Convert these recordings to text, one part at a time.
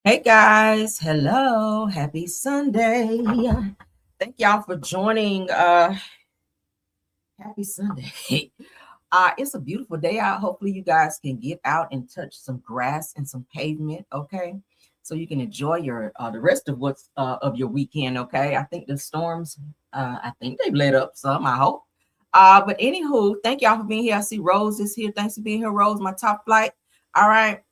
Hey guys, hello, happy Sunday. Thank y'all for joining. Happy Sunday. It's a beautiful day out. Hopefully you guys can get out and touch some grass and some pavement, okay? So you can enjoy your the rest of what's of your weekend, okay? I think the storms, I think they've let up some, I hope. But anywho, thank y'all for being here. I see Rose is here. Thanks for being here, Rose, my top flight. All right.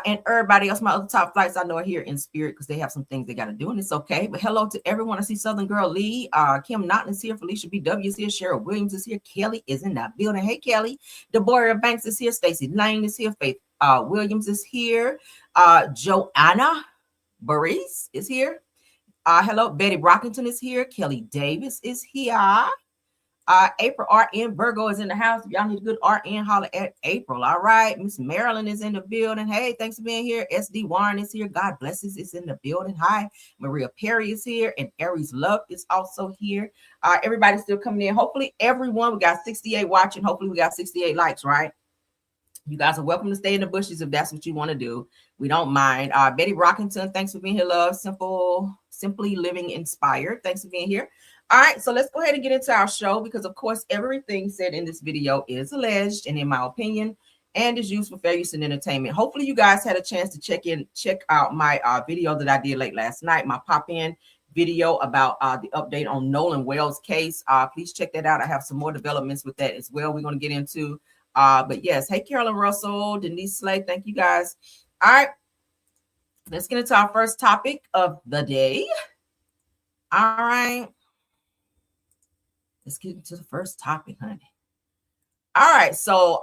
And everybody else, my other top flights, I know are here in spirit because they have some things they got to do, and it's okay. But hello to everyone. I see Southern Girl Lee, Kim Naughton is here, Felicia BW is here, Cheryl Williams is here, Kelly is in that building. Hey, Kelly. Deborah Banks is here, Stacy Lane is here, Faith Williams is here, Joanna Burris is here. Hello, Betty Brockington is here, Kelly Davis is here. April RN Virgo is in the house. If y'all need a good RN, holler at April. All right. Miss Marilyn is in the building. Hey, thanks for being here. SD Warren is here. God blesses is in the building. Hi. Maria Perry is here. And Aries Love is also here. Everybody's still coming in. Hopefully, everyone, we got 68 watching. Hopefully, we got 68 likes, right? You guys are welcome to stay in the bushes if that's what you want to do. We don't mind. Betty Rockington, thanks for being here, love. Simply Living Inspired. Thanks for being here. All right, so let's go ahead and get into our show because, of course, everything said in this video is alleged and, in my opinion, and is used for fair use and entertainment. Hopefully, you guys had a chance to check out my video that I did late last night, my pop-in video about the update on Nolan Wells' case. Please check that out. I have some more developments with that as well. We're going to get into. But yes, hey, Carolyn Russell, Denise Slade, thank you guys. All right, let's get into our first topic of the day. All right. Let's get into the first topic, honey. All right, so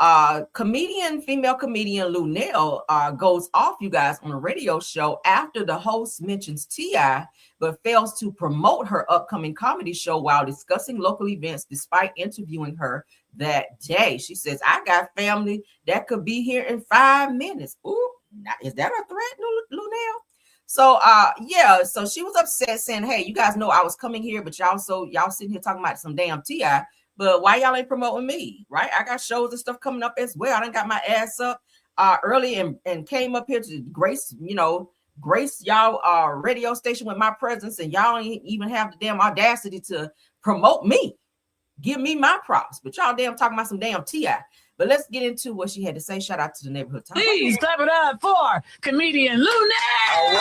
female comedian Lunell goes off, you guys, on a radio show after the host mentions T.I., but fails to promote her upcoming comedy show while discussing local events despite interviewing her that day. She says, I got family that could be here in 5 minutes. Ooh, is that a threat, Lunell? So so she was upset saying, hey, you guys know I was coming here, but y'all sitting here talking about some damn T.I., but why y'all ain't promoting me, right? I got shows and stuff coming up as well. I done got my ass up early and came up here to grace y'all radio station with my presence, and y'all ain't even have the damn audacity to promote me. Give me my props, but y'all damn talking about some damn T.I. But let's get into what she had to say. Shout out to the neighborhood. Please clap it up for comedian Lunell. All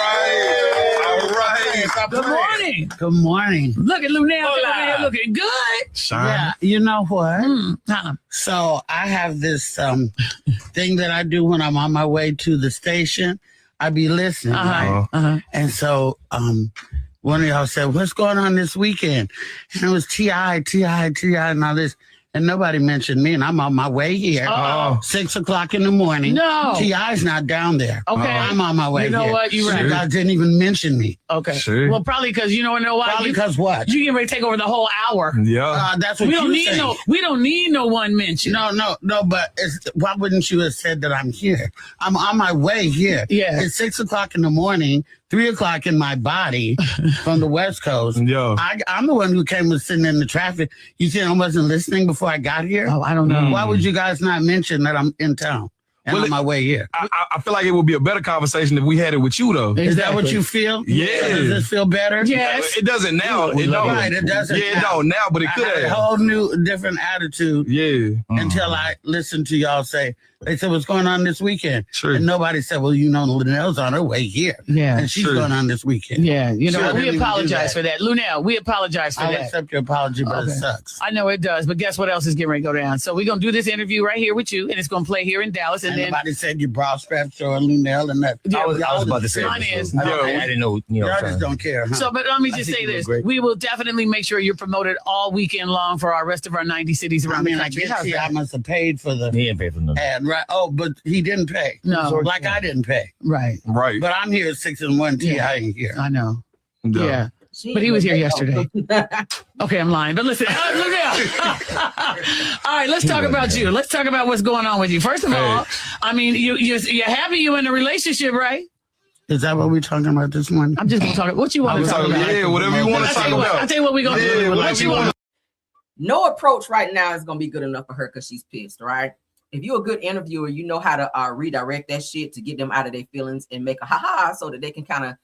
right. Good morning. Good morning. Look at Lunell looking good. Shine. Yeah, you know what? Uh-huh. So I have this thing that I do when I'm on my way to the station. I be listening, right? And so one of y'all said, "What's going on this weekend?" And it was T.I., and all this. And nobody mentioned me, and I'm on my way here. 6 o'clock in the morning. No. T.I.'s not down there. Okay. I'm on my way here. You know what? You're right. You guys didn't even mention me. Okay. Sure. Well, probably because you know why? Probably because what? You getting ready to take over the whole hour. Yeah. That's what We don't you need we don't need no one mention. No, but why wouldn't you have said that I'm here? I'm on my way here. Yeah. It's 6 o'clock in the morning, 3 o'clock in my body from the West Coast. Yeah. I'm the one who came and sitting in the traffic. You think I wasn't listening before I got here? Oh, I don't know. Why would you guys not mention that I'm in town and on my way here? I feel like it would be a better conversation if we had it with you, though. Is that what you feel? Yeah. Does this feel better? Yes. It doesn't now. It don't. Right, it doesn't. Yeah, it don't now, but it could I had a have. whole new, different attitude. Yeah. Until I listened to y'all say, they said, what's going on this weekend? Sure. And nobody said, well, Lunell's on her way here. Yeah. And she's going on this weekend. Yeah. You know, Sure, we didn't even apologize do for that. Lunell, we apologize for I'll that. accept your apology, but it sucks. I know it does, but guess what else is getting ready to go down? So we're going to do this interview right here with you, and it's going to play here in Dallas. And then nobody said your bra straps or Lunell and that. Yeah, I was about to say mine it. is. I didn't know. Y'all just don't care, huh? So, but let me just say think you this. look great. We will definitely make sure you're promoted all weekend long for our rest of our 90 cities around the I country. guess I must have paid for the He didn't pay for nothing. ad, right? Oh, but he didn't pay. No. Like I didn't pay. Right. Right. But I'm here at 6 and 1 T.I. ain't here. I know. Yeah. But he was here yesterday. Okay, I'm lying. But listen, Lunell. All right, let's talk about you. Let's talk about what's going on with you. First of all, I mean, you're happy you're in a relationship, right? Is that what we're talking about this morning? I'm just going to talk. What you want to talk about? Yeah, whatever you want to talk about. I'll tell you what we're going to do. What you want. No approach right now is going to be good enough for her because she's pissed, right? if you're a good interviewer, you know how to redirect that shit to get them out of their feelings and make a ha-ha so that they can kind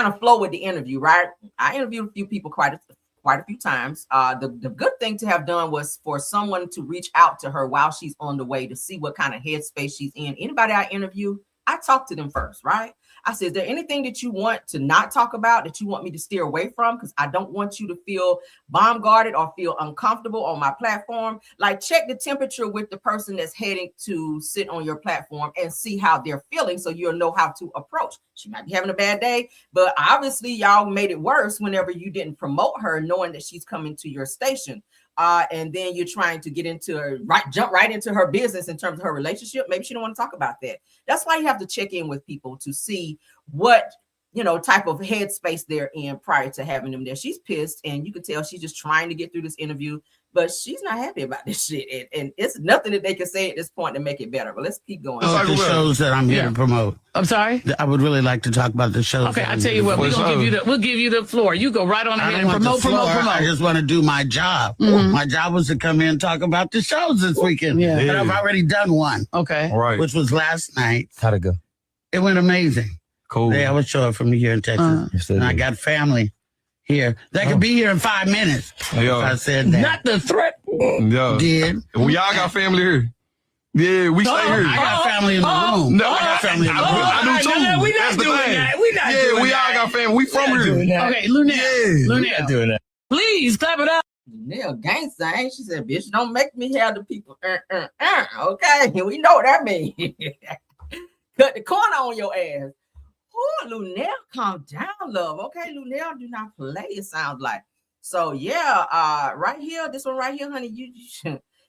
of flow with the interview, right? I interviewed a few people quite a few times. The good thing to have done was for someone to reach out to her while she's on the way to see what kind of headspace she's in. Anybody I interview, I talk to them first, right? I said, is there anything that you want to not talk about that you want me to steer away from? Because I don't want you to feel bombarded or feel uncomfortable on my platform. Like, check the temperature with the person that's heading to sit on your platform and see how they're feeling so you'll know how to approach. She might be having a bad day, but obviously y'all made it worse whenever you didn't promote her knowing that she's coming to your station. And then you're trying to get into jump right into her business in terms of her relationship. Maybe she don't want to talk about that. That's why you have to check in with people to see what, type of headspace they're in prior to having them there. She's pissed, and you can tell she's just trying to get through this interview, but she's not happy about this shit. And it's nothing that they can say at this point to make it better. But let's keep going. The shows that I'm here to promote. I'm sorry? I would really like to talk about the shows. Okay, I'll tell you what, we'll give you the floor. You go right on ahead and promote. I just want to do my job. Mm-hmm. My job was to come in and talk about the shows this weekend. Yeah. And I've already done one. Okay. All right. Which was last night. How'd it go? It went amazing. Cool. Yeah, I was showing from here in Texas. And I got family here. They could be here in 5 minutes. Yeah. I said that. Not the threat. Yeah. Did. We all got family here. Yeah, we stay here. I got family in the room. No, I got family in the room. I do too. We not doing that. We not doing that. We all got family. We from here. Okay, Lunell. Yeah. Lunell. Doing that. Please clap it up. Lunell gangster, ain't she? Said, bitch, don't make me have the people. Okay, we know what that means. Cut the corner on your ass. Oh, Lunell, calm down, love. Okay, Lunell, do not play, it sounds like. So, yeah, right here, this one right here, honey,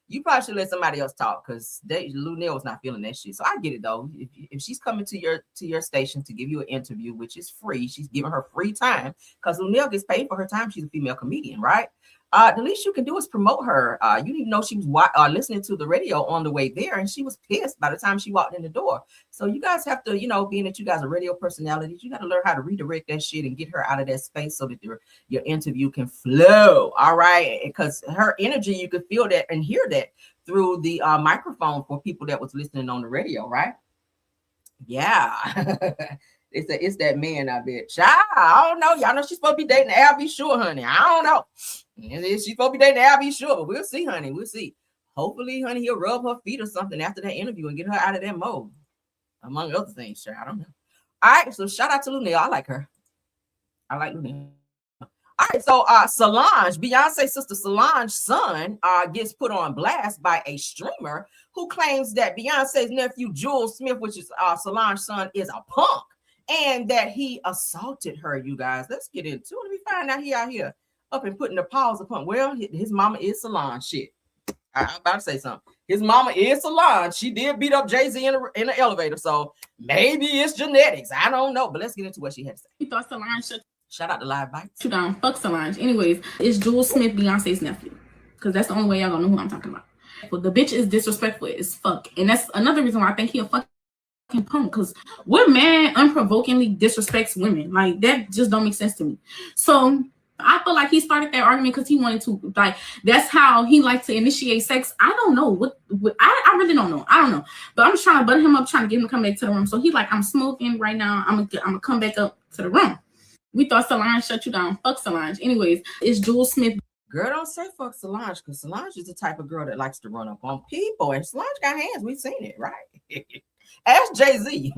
you probably should let somebody else talk because Lunell was not feeling that shit. So I get it, though. If she's coming to your station to give you an interview, which is free, she's giving her free time because Lunell gets paid for her time. She's a female comedian, right? The least you can do is promote her. You didn't even know she was listening to the radio on the way there, and she was pissed by the time she walked in the door. So you guys have to, being that you guys are radio personalities, you got to learn how to redirect that shit and get her out of that space so that your interview can flow. All right, because her energy, you could feel that and hear that through the microphone for people that was listening on the radio, right? Yeah. It's that man, I bet. I don't know. Y'all know she's supposed to be dating Al, be sure, honey. I don't know. She's supposed to be dating Al, be sure, but we'll see, honey. We'll see. Hopefully, honey, he'll rub her feet or something after that interview and get her out of that mode. Among other things, sure. I don't know. All right, so shout out to Lunell. I like her. I like Lunell. All right, so Solange, Beyonce's sister Solange's son, gets put on blast by a streamer who claims that Beyonce's nephew, Jules Smith, which is Solange's son, is a punk. And that he assaulted her, you guys. Let's get into it. We find out he out here up and putting the paws upon. Well, his mama is Solange. Shit. I'm about to say something. His mama is Solange. She did beat up Jay-Z in the elevator. So maybe it's genetics. I don't know. But let's get into what she had to say. He thought Solange should shout out to Live Bites. Shoot down. Fuck Solange. Anyways, it's Jules Smith, Beyonce's nephew. Because that's the only way y'all gonna know who I'm talking about. Well, the bitch is disrespectful as fuck. And that's another reason why I think he a fucking punk, because what man unprovokingly disrespects women? Like, that just don't make sense to me. So I feel like he started that argument because he wanted to, like, that's how he liked to initiate sex. I don't know what I really don't know. I don't know, but I'm just trying to butter him up, trying to get him to come back to the room. So he like, I'm smoking right now, I'm gonna come back up to the room. We thought Solange shut you down. Fuck Solange. Anyways, it's Jules Smith. Girl, don't say fuck Solange, because Solange is the type of girl that likes to run up on people, and Solange got hands. We've seen it, right? Ask Jay-Z.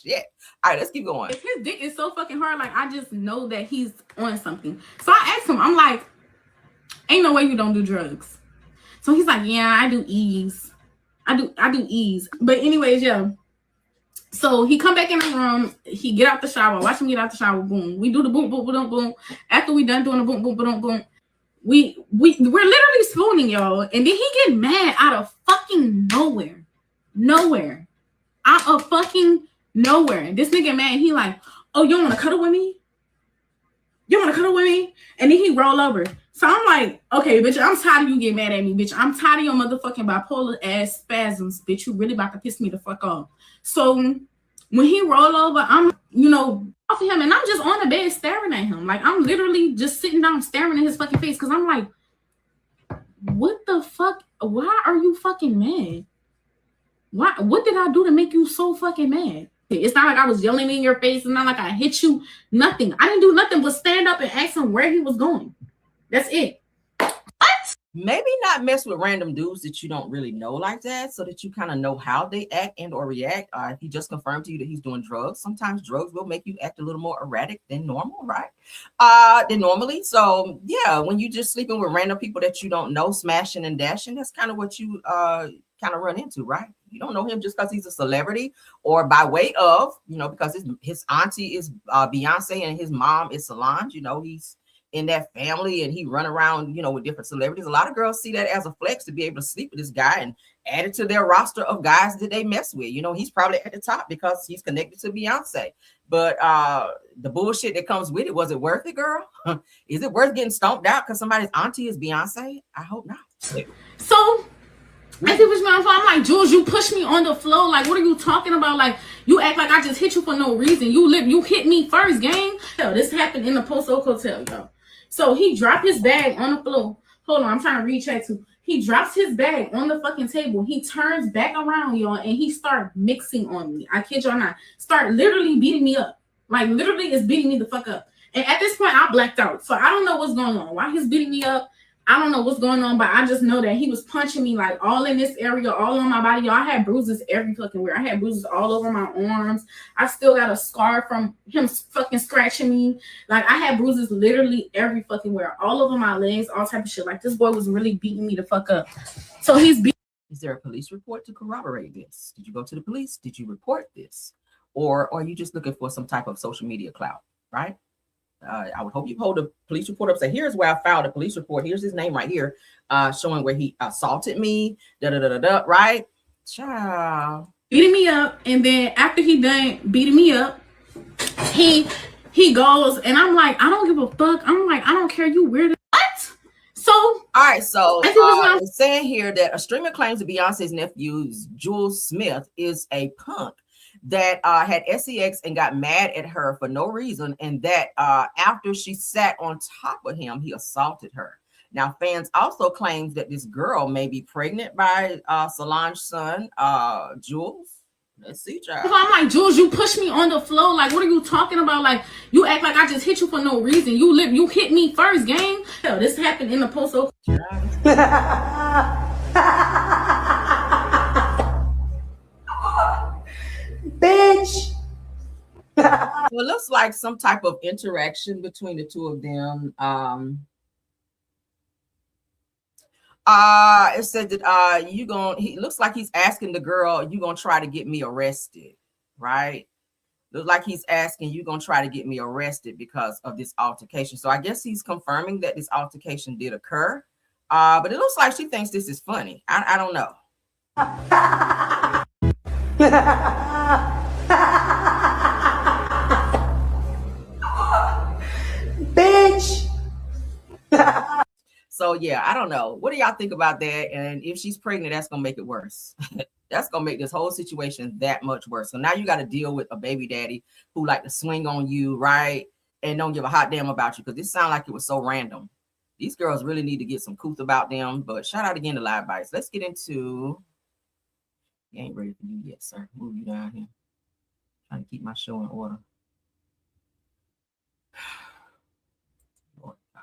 Shit. All right, let's keep going. If his dick is so fucking hard, like, I just know that he's on something. So I asked him, I'm like, ain't no way you don't do drugs. So he's like, yeah, I do E's. I do E's. But anyways, yeah. So he come back in the room, he get out the shower, watch him get out the shower, boom. We do the boom, boom, boom, boom. After we done doing the boom, boom, boom, boom, we're literally spooning, y'all. And then he get mad out of fucking nowhere. Out of fucking nowhere. This nigga mad, he like, oh, you want to cuddle with me? And then he roll over. So I'm like, okay, bitch, I'm tired of you getting mad at me, bitch. I'm tired of your motherfucking bipolar ass spasms, bitch. You really about to piss me the fuck off. So when he roll over, I'm, off of him, and I'm just on the bed staring at him. Like, I'm literally just sitting down staring at his fucking face, because I'm like, what the fuck? Why are you fucking mad? Why? What did I do to make you so fucking mad? It's not like I was yelling in your face. It's not like I hit you. Nothing. I didn't do nothing but stand up and ask him where he was going. That's it. What? Maybe not mess with random dudes that you don't really know like that, so that you kind of know how they act and or react. If he just confirmed to you that he's doing drugs, sometimes drugs will make you act a little more erratic than normal, right? Than normally. So yeah, when you just sleeping with random people that you don't know, smashing and dashing, that's kind of what you kind of run into, right? You don't know him just because he's a celebrity or by way of, because his auntie is Beyonce and his mom is Solange. He's in that family and he run around, with different celebrities. A lot of girls see that as a flex to be able to sleep with this guy and add it to their roster of guys that they mess with. He's probably at the top because he's connected to Beyonce. But the bullshit that comes with it, was it worth it, girl? Is it worth getting stomped out because somebody's auntie is Beyonce? I hope not. So I see what's going on. I'm like, Jules, you pushed me on the floor. Like, what are you talking about? Like, you act like I just hit you for no reason. You hit me first, gang. Yo, this happened in the Post Oak Hotel, yo. So he dropped his bag on the floor. Hold on, I'm trying to read chat too. He drops his bag on the fucking table. He turns back around, y'all, and he starts mixing on me. I kid y'all not. Start literally beating me up. Like, literally is beating me the fuck up. And at this point, I blacked out. So I don't know what's going on. Why he's beating me up, I don't know what's going on, but I just know that he was punching me like all in this area, all on my body. Y'all, I had bruises every fucking where. I had bruises all over my arms. I still got a scar from him fucking scratching me. Like, I had bruises literally every fucking where, all over my legs, all type of shit. Like, this boy was really beating me the fuck up. So he's beating. Is there a police report to corroborate this? Did you go to the police? Did you report this? Or are you just looking for some type of social media clout, right? I would hope you hold a police report up. Say, here's where I filed a police report. Here's his name right here, showing where he assaulted me. Right? Child. Beating me up, and then after he done beating me up, he goes, and I'm like, I don't give a fuck. I'm like, I don't care. You weird. What? So all right. So it's saying here that a streamer claims that Beyonce's nephew, Jules Smith, is a punk that had sex and got mad at her for no reason, and that after she sat on top of him, he assaulted her. Now, fans also claims that this girl may be pregnant by Solange's son, Jules. Let's see, child. I'm like, Jules, you pushed me on the floor. Like, what are you talking about? Like, you act like I just hit you for no reason. You hit me first, gang. Hell, this happened in the Post Oak. Bitch. So it looks like some type of interaction between the two of them. It said that he looks like he's asking the girl, you gonna try to get me arrested, right? Looks like he's asking, you gonna try to get me arrested because of this altercation. So I guess he's confirming that this altercation did occur. But it looks like she thinks this is funny. I don't know. Bitch. So yeah, I don't know. What do y'all think about that? And if she's pregnant, that's gonna make it worse. That's gonna make this whole situation that much worse. So now you got to deal with a baby daddy who like to swing on you, right? And don't give a hot damn about you, because this sounds like it was so random. These girls really need to get some couth about them. But shout out again to Live Bites. Let's get into. You ain't ready for you yet, sir. Move you down here. Trying to keep my show in order. Lord God.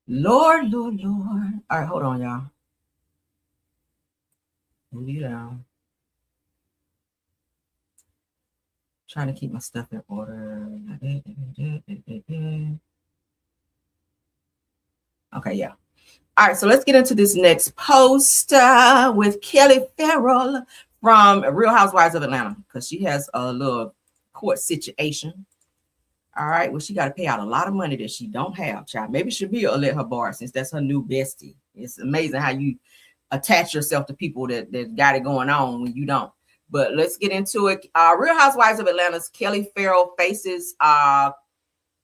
Lord. All right, hold on, y'all. Move you down. Trying to keep my stuff in order. Okay, yeah. All right, so let's get into this next post with Kelli Ferrell from Real Housewives of Atlanta, because she has a little court situation. All right, well, she got to pay out a lot of money that she don't have, child. Maybe Shabir will let her borrow, since that's her new bestie. It's amazing how you attach yourself to people that got it going on when you don't. But let's get into it. Real Housewives of Atlanta's Kelli Ferrell faces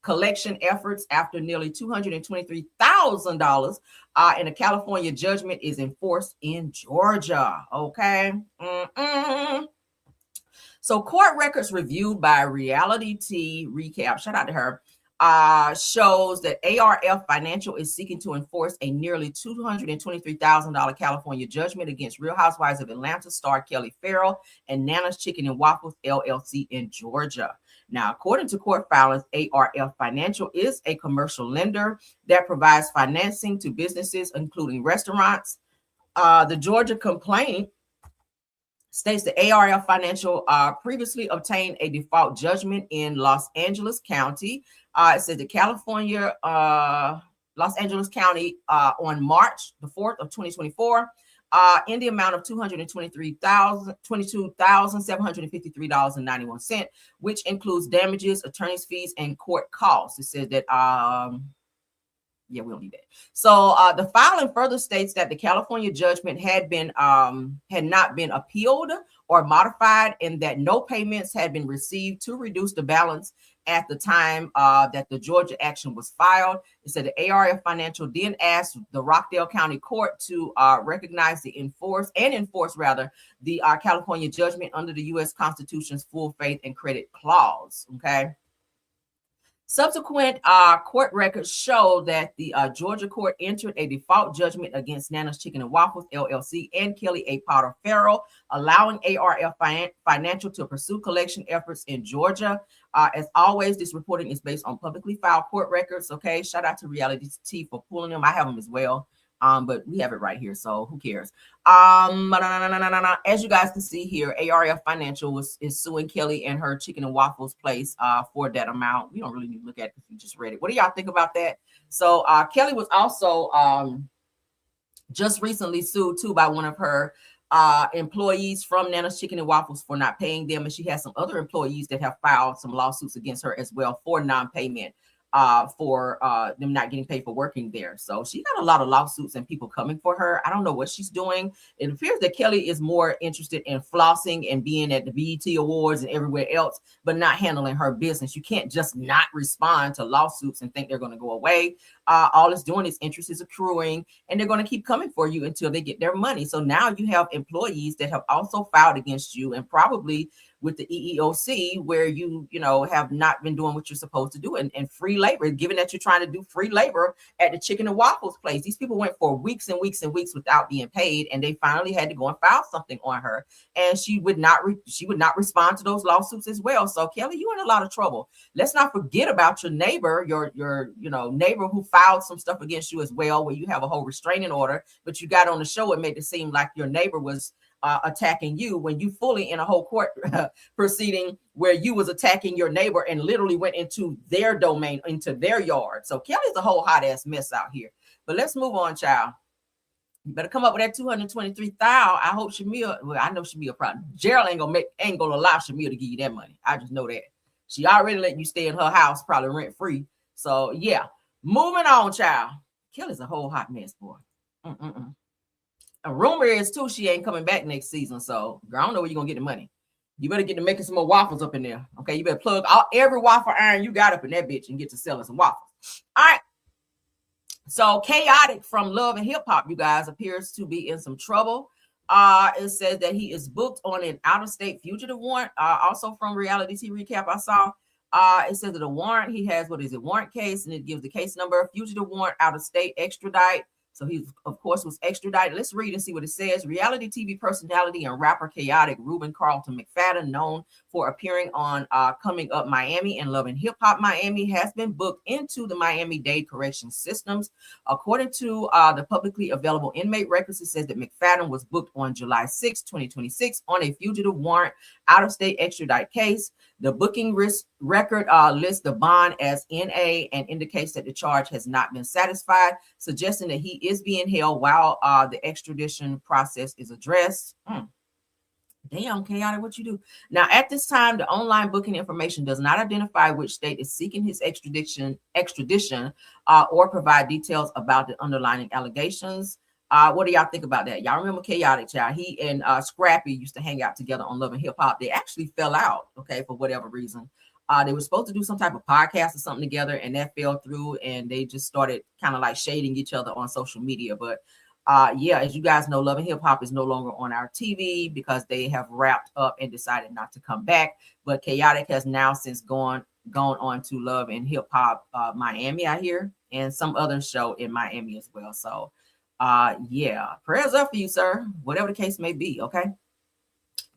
collection efforts after nearly $223,000 and a California judgment is enforced in Georgia. Okay. So court records reviewed by Reality T Recap, shout out to her, shows that ARF Financial is seeking to enforce a nearly $223,000 California judgment against Real Housewives of Atlanta star Kelli Ferrell and Nana's Chicken and Waffles LLC in Georgia. Now, according to court filings, ARF Financial is a commercial lender that provides financing to businesses, including restaurants. The Georgia complaint states that ARF Financial previously obtained a default judgment in Los Angeles County. It says the California, Los Angeles County on March the 4th of 2024 in the amount of $22,753.91, which includes damages, attorney's fees, and court costs. It says that yeah, we don't need that. So the filing further states that the California judgment had not been appealed or modified, and that no payments had been received to reduce the balance at the time that the Georgia action was filed. It said the ARF Financial then asked the Rockdale County Court to recognize enforce the California judgment under the U.S. Constitution's full faith and credit clause. Okay. Subsequent court records show that the Georgia court entered a default judgment against Nana's Chicken and Waffles LLC and Kelli A. Potter Ferrell, allowing ARF Financial to pursue collection efforts in Georgia. As always, this reporting is based on publicly filed court records. Okay, shout out to Reality T for pulling them. I have them as well. But we have it right here, so who cares? As you guys can see here, ARF Financial is suing Kelli and her Chicken and Waffles place for that amount. We don't really need to look at it if you just read it. What do y'all think about that? So Kelli was also just recently sued too by one of her employees from Nana's Chicken and Waffles for not paying them, and she has some other employees that have filed some lawsuits against her as well for non-payment. For them not getting paid for working there. So she got a lot of lawsuits and people coming for her. I don't know what she's doing. It appears that Kelli is more interested in flossing and being at the BET Awards and everywhere else, but not handling her business. You can't just not respond to lawsuits and think they're going to go away. All it's doing is interest is accruing, and they're going to keep coming for you until they get their money. So now you have employees that have also filed against you, and probably with the EEOC, where you have not been doing what you're supposed to do, and free labor, given that you're trying to do free labor at the Chicken and Waffles place. These people went for weeks and weeks and weeks without being paid, and they finally had to go and file something on her, and she would not respond to those lawsuits as well. So Kelli, you're in a lot of trouble. Let's not forget about your neighbor, your neighbor who filed some stuff against you as well, where you have a whole restraining order, but you got on the show and made it seem like your neighbor was attacking you, when you fully in a whole court proceeding where you was attacking your neighbor and literally went into their domain, into their yard. So Kelli's a whole hot ass mess out here. But let's move on, child. You better come up with that $223,000. I hope Shamil, well, I know Shamil probably, Gerald ain't gonna allow Shamil to give you that money. I just know that. She already letting you stay in her house, probably rent free. So yeah, moving on, child. Kelli's a whole hot mess, boy. A rumor is too she ain't coming back next season. So girl, I don't know where you're gonna get the money. You better get to making some more waffles up in there. Okay, you better plug every waffle iron you got up in that bitch and get to selling some waffles. All right. So Khaotic from Love and Hip Hop, you guys, appears to be in some trouble. It says that he is booked on an out-of-state fugitive warrant. Also from Reality T Recap, I saw. It says that a warrant, he has, warrant case, and it gives the case number, fugitive warrant, out-of-state, extradite. So he, of course, was extradited. Let's read and see what it says. Reality TV personality and rapper Khaotic Ruben Carlton McFadden, known for appearing on Coming Up Miami and Love and Hip Hop Miami, has been booked into the Miami-Dade Correction Systems. According to the publicly available inmate records, it says that McFadden was booked on July 6, 2026 on a fugitive warrant out-of-state extradite case. The booking record lists the bond as NA and indicates that the charge has not been satisfied, suggesting that he is being held while the extradition process is addressed. Damn, Khaotic, what you do? Now, at this time, the online booking information does not identify which state is seeking his extradition, or provide details about the underlying allegations. What do y'all think about that? Y'all remember Khaotic, child? He and Scrappy used to hang out together on Love and Hip Hop. They actually fell out, okay, for whatever reason. They were supposed to do some type of podcast or something together, and that fell through, and they just started kind of like shading each other on social media. But yeah, as you guys know, Love and Hip Hop is no longer on our TV because they have wrapped up and decided not to come back. But Khaotic has now since gone gone on to Love and Hip Hop Miami, I hear, and some other show in Miami as well. So yeah, prayers up for you, sir, whatever the case may be. Okay.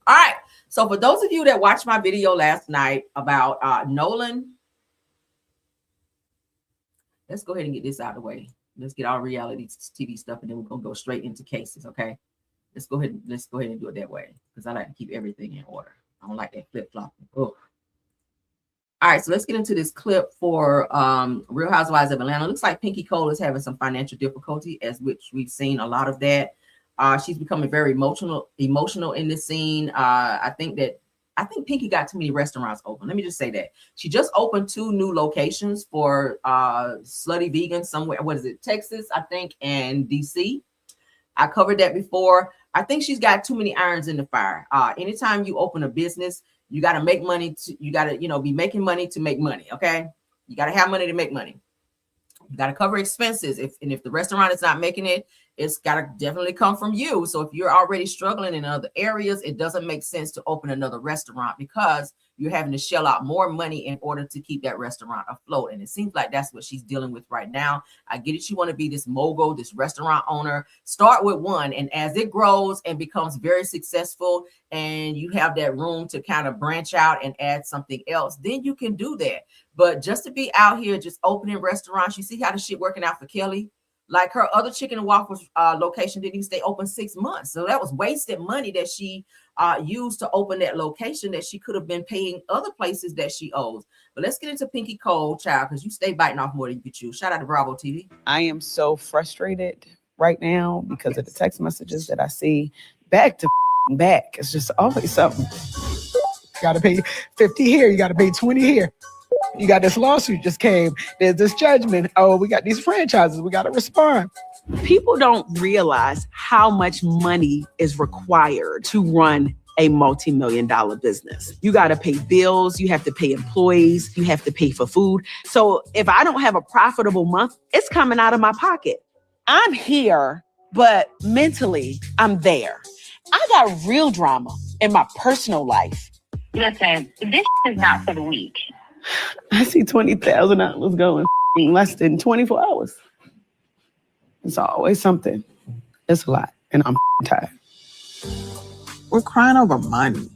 All right. So for those of you that watched my video last night about Nolan, let's go ahead and get this out of the way. Let's get our reality TV stuff, and then we're gonna go straight into cases. Okay. Let's go ahead and do it that way, because I like to keep everything in order. I don't like that flip-flopping. Oh. All right, so let's get into this clip for Real Housewives of Atlanta. It looks like Pinky Cole is having some financial difficulty, as which we've seen a lot of that. She's becoming very emotional in this scene. I think Pinky got too many restaurants open. Let me just say that. She just opened 2 new locations for Slutty Vegan somewhere. What is it? Texas, I think, and DC. I covered that before. I think she's got too many irons in the fire. Anytime you open a business, you got to make money. You got to, be making money to make money. Okay. You got to have money to make money. You got to cover expenses. If the restaurant is not making it, it's got to definitely come from you. So if you're already struggling in other areas, it doesn't make sense to open another restaurant, because you're having to shell out more money in order to keep that restaurant afloat. And it seems like that's what she's dealing with right now. I get it. You want to be this mogul, this restaurant owner. Start with one. And as it grows and becomes very successful, and you have that room to kind of branch out and add something else, then you can do that. But just to be out here just opening restaurants, you see how the shit working out for Kelli? Like her other chicken and waffles location didn't even stay open 6 months. So that was wasted money that she used to open that location that she could have been paying other places that she owes. But let's get into Pinky Cole, child, because you stay biting off more than you can chew. Shout out to Bravo TV. I am so frustrated right now because of the text messages that I see back to back. It's just always something. You got to pay 50 here. You got to pay 20 here. You got this lawsuit just came. There's this judgment. Oh, we got these franchises. We got to respond. People don't realize how much money is required to run a multi-million-dollar business. You got to pay bills. You have to pay employees. You have to pay for food. So if I don't have a profitable month, it's coming out of my pocket. I'm here, but mentally I'm there. I got real drama in my personal life. Listen, this is not for the weak. I see $20,000 going in less than 24 hours. It's always something. It's a lot, and I'm tired. We're crying over money.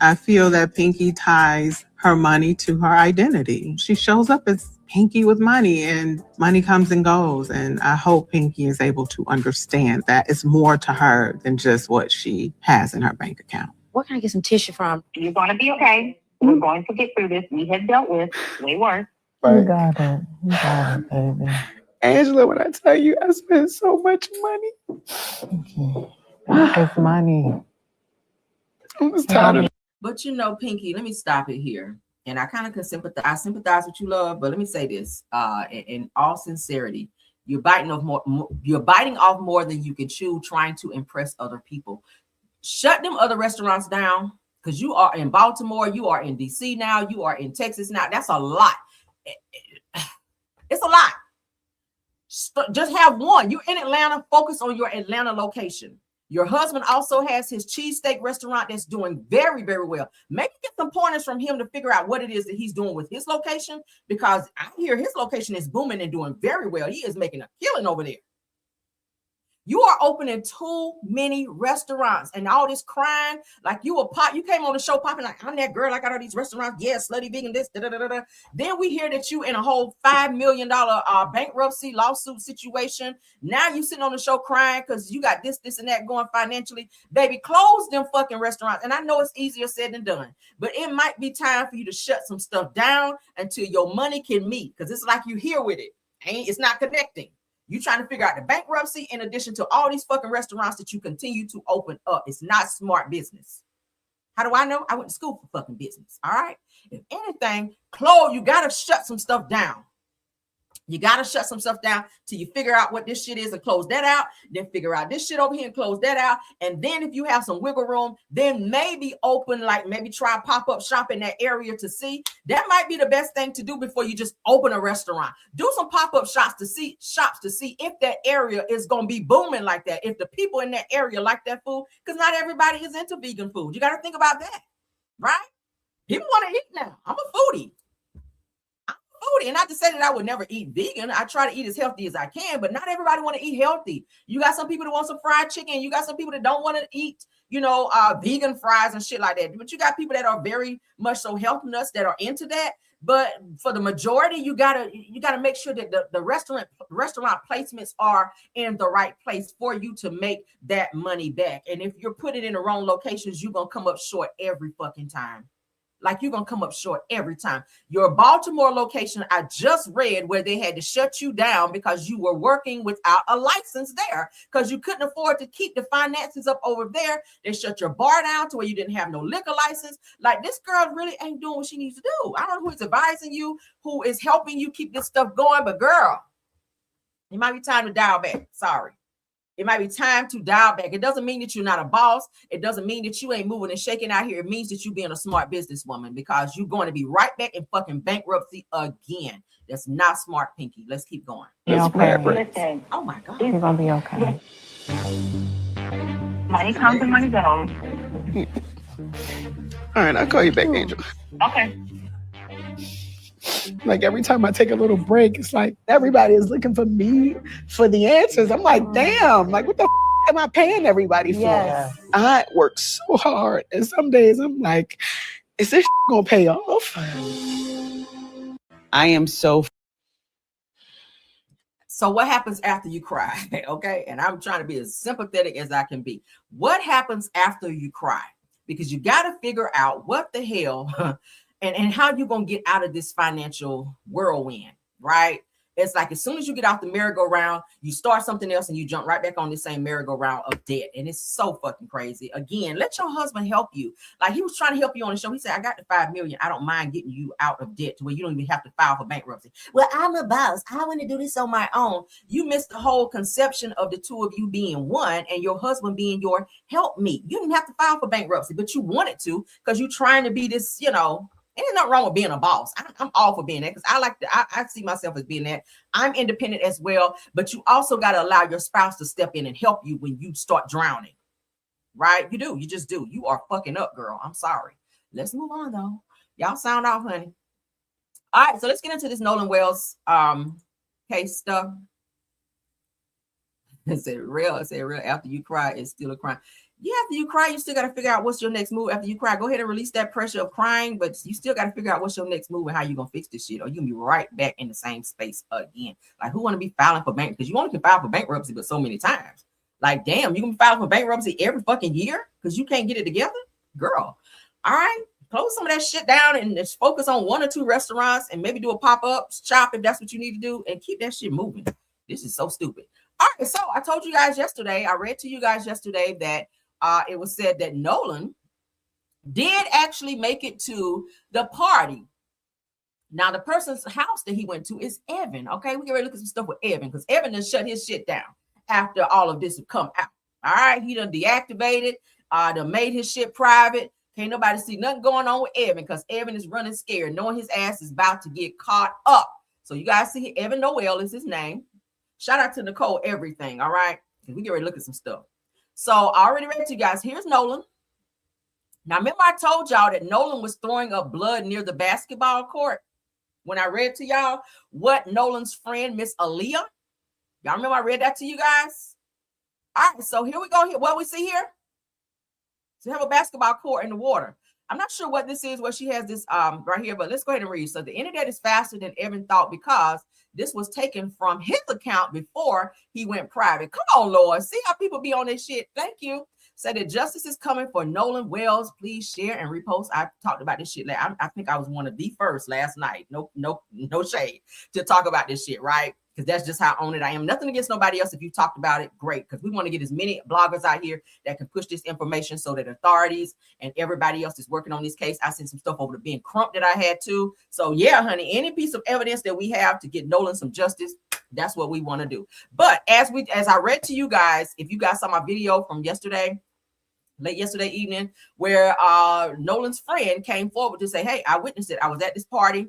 I feel that Pinky ties her money to her identity. She shows up as Pinky with money, and money comes and goes. And I hope Pinky is able to understand that it's more to her than just what she has in her bank account. Where can I get some tissue from? You're going to be okay. We're going to get through this. We have dealt with way worse. You got it. You got it, baby. Angela, when I tell you I spent so much money. It's money. I'm just tired of it. But Pinky, let me stop it here. And I kind of can sympathize with you, love. But let me say this, in all sincerity, you're biting off more than you can chew, trying to impress other people. Shut them other restaurants down. Because you are in Baltimore, you are in DC now, you are in Texas now. That's a lot. It's a lot. Just have one. You're in Atlanta, focus on your Atlanta location. Your husband also has his cheesesteak restaurant that's doing very, very well. Maybe get some pointers from him to figure out what it is that he's doing with his location, because I hear his location is booming and doing very well. He is making a killing over there. You are opening too many restaurants and all this crying. Like you came on the show popping like, I'm that girl. I got all these restaurants. Yeah, slutty vegan, this, da, da, da, da. Then we hear that you in a whole $5 million bankruptcy lawsuit situation. Now you sitting on the show crying because you got this, and that going financially. Baby, close them fucking restaurants. And I know it's easier said than done, but it might be time for you to shut some stuff down until your money can meet. Because it's like you here with it. It's not connecting. You trying to figure out the bankruptcy in addition to all these fucking restaurants that you continue to open up. It's not smart business. How do I know? I went to school for fucking business. All right. If anything, you got to shut some stuff down. You got to shut some stuff down till you figure out what this shit is and close that out. Then figure out this shit over here and close that out. And then if you have some wiggle room, then maybe maybe try pop-up shop in that area to see. That might be the best thing to do before you just open a restaurant. Do some pop-up shops to see if that area is going to be booming like that. If the people in that area like that food, because not everybody is into vegan food. You got to think about that, right? People want to eat now. I'm a foodie. foodie. And not to say that I would never eat vegan. I try to eat as healthy as I can, but not everybody want to eat healthy. You got some people that want some fried chicken. You got some people that don't want to eat, vegan fries and shit like that. But you got people that are very much so health nuts that are into that. But for the majority, you gotta make sure that the restaurant placements are in the right place for you to make that money back. And if you're putting in the wrong locations, you're gonna come up short every fucking time. Like, you're gonna come up short every time. Your Baltimore location, I just read where they had to shut you down because you were working without a license there because you couldn't afford to keep the finances up over there. They shut your bar down to where you didn't have no liquor license. Like, this girl really ain't doing what she needs to do. I don't know who is advising you, who is helping you keep this stuff going, but girl, it might be time to dial back. Sorry. It might be time to dial back. It doesn't mean that you're not a boss. It doesn't mean that you ain't moving and shaking out here. It means that you being a smart businesswoman, because you're going to be right back in fucking bankruptcy again. That's not smart, Pinky. Let's keep going. Okay. Listen, oh my God. You're going to be okay. Money comes and money goes. All right, I'll call you back, Angel. Okay. Like, every time I take a little break, it's like everybody is looking for me for the answers. I'm like, damn, like, what the am I paying everybody for? Yes. I work so hard, and some days I'm like, is this gonna pay off? I am so. So what happens after you cry? Okay, and I'm trying to be as sympathetic as I can be. What happens after you cry? Because you got to figure out what the hell and how you're going to get out of this financial whirlwind, right? It's like, as soon as you get off the merry-go-round, you start something else and you jump right back on the same merry-go-round of debt. And it's so fucking crazy. Again, let your husband help you. Like, he was trying to help you on the show. He said, I got the $5 million. I don't mind getting you out of debt to where you don't even have to file for bankruptcy. Well, I'm a boss. I want to do this on my own. You missed the whole conception of the two of you being one and your husband being your helpmeet. You didn't have to file for bankruptcy, but you wanted to because you're trying to be this, and there's nothing wrong with being a boss. I'm all for being that, because I see myself as being that. I'm independent as well, but you also got to allow your spouse to step in and help you when you start drowning, right? You do. You just do. You are fucking up, girl. I'm sorry. Let's move on, though. Y'all sound off, honey. All right, so let's get into this Nolan Wells case stuff. It said real. After you cry, it's still a crime. Yeah, after you cry, you still got to figure out what's your next move. After you cry, go ahead and release that pressure of crying, but you still got to figure out what's your next move and how you're going to fix this shit, or you're going to be right back in the same space again. Like, who want to be filing for bankruptcy? Because you only can file for bankruptcy, but so many times. Like, damn, you can be filing for bankruptcy every fucking year because you can't get it together? Girl, all right, close some of that shit down and just focus on 1 or 2 restaurants and maybe do a pop-up shop if that's what you need to do, and keep that shit moving. This is so stupid. All right, so I told you guys yesterday, I read to you guys yesterday that it was said that Nolan did actually make it to the party. Now, the person's house that he went to is Evan. Okay, we get ready to look at some stuff with Evan, because Evan done shut his shit down after all of this have come out. All right, he done deactivated, done made his shit private. Can't nobody see nothing going on with Evan, because Evan is running scared, knowing his ass is about to get caught up. So you guys see, Evan Noel is his name. Shout out to Nicole Everything. All right, we get ready to look at some stuff. So I already read to you guys. Here's Nolan. Now, remember I told y'all that Nolan was throwing up blood near the basketball court when I read to y'all what Nolan's friend, Miss Aaliyah. Y'all remember I read that to you guys? All right, so here we go. Here, what we see here? So you have a basketball court in the water. I'm not sure what this is, where she has this right here, but let's go ahead and read. So the internet is faster than Evan thought, because this was taken from his account before he went private. Come on, Lord. See how people be on this shit. Thank you. Said that justice is coming for Nolan Wells. Please share and repost. I talked about this shit. I think I was one of the first last night. No shade to talk about this shit, right? Because that's just how on it I am. Nothing against nobody else. If you talked about it, great. Because we want to get as many bloggers out here that can push this information so that authorities and everybody else is working on this case. I sent some stuff over to Ben Crump that I had too. So yeah, honey, any piece of evidence that we have to get Nolan some justice, that's what we want to do. But as I read to you guys, if you guys saw my video from yesterday, late yesterday evening, where Nolan's friend came forward to say, hey, I witnessed it. I was at this party.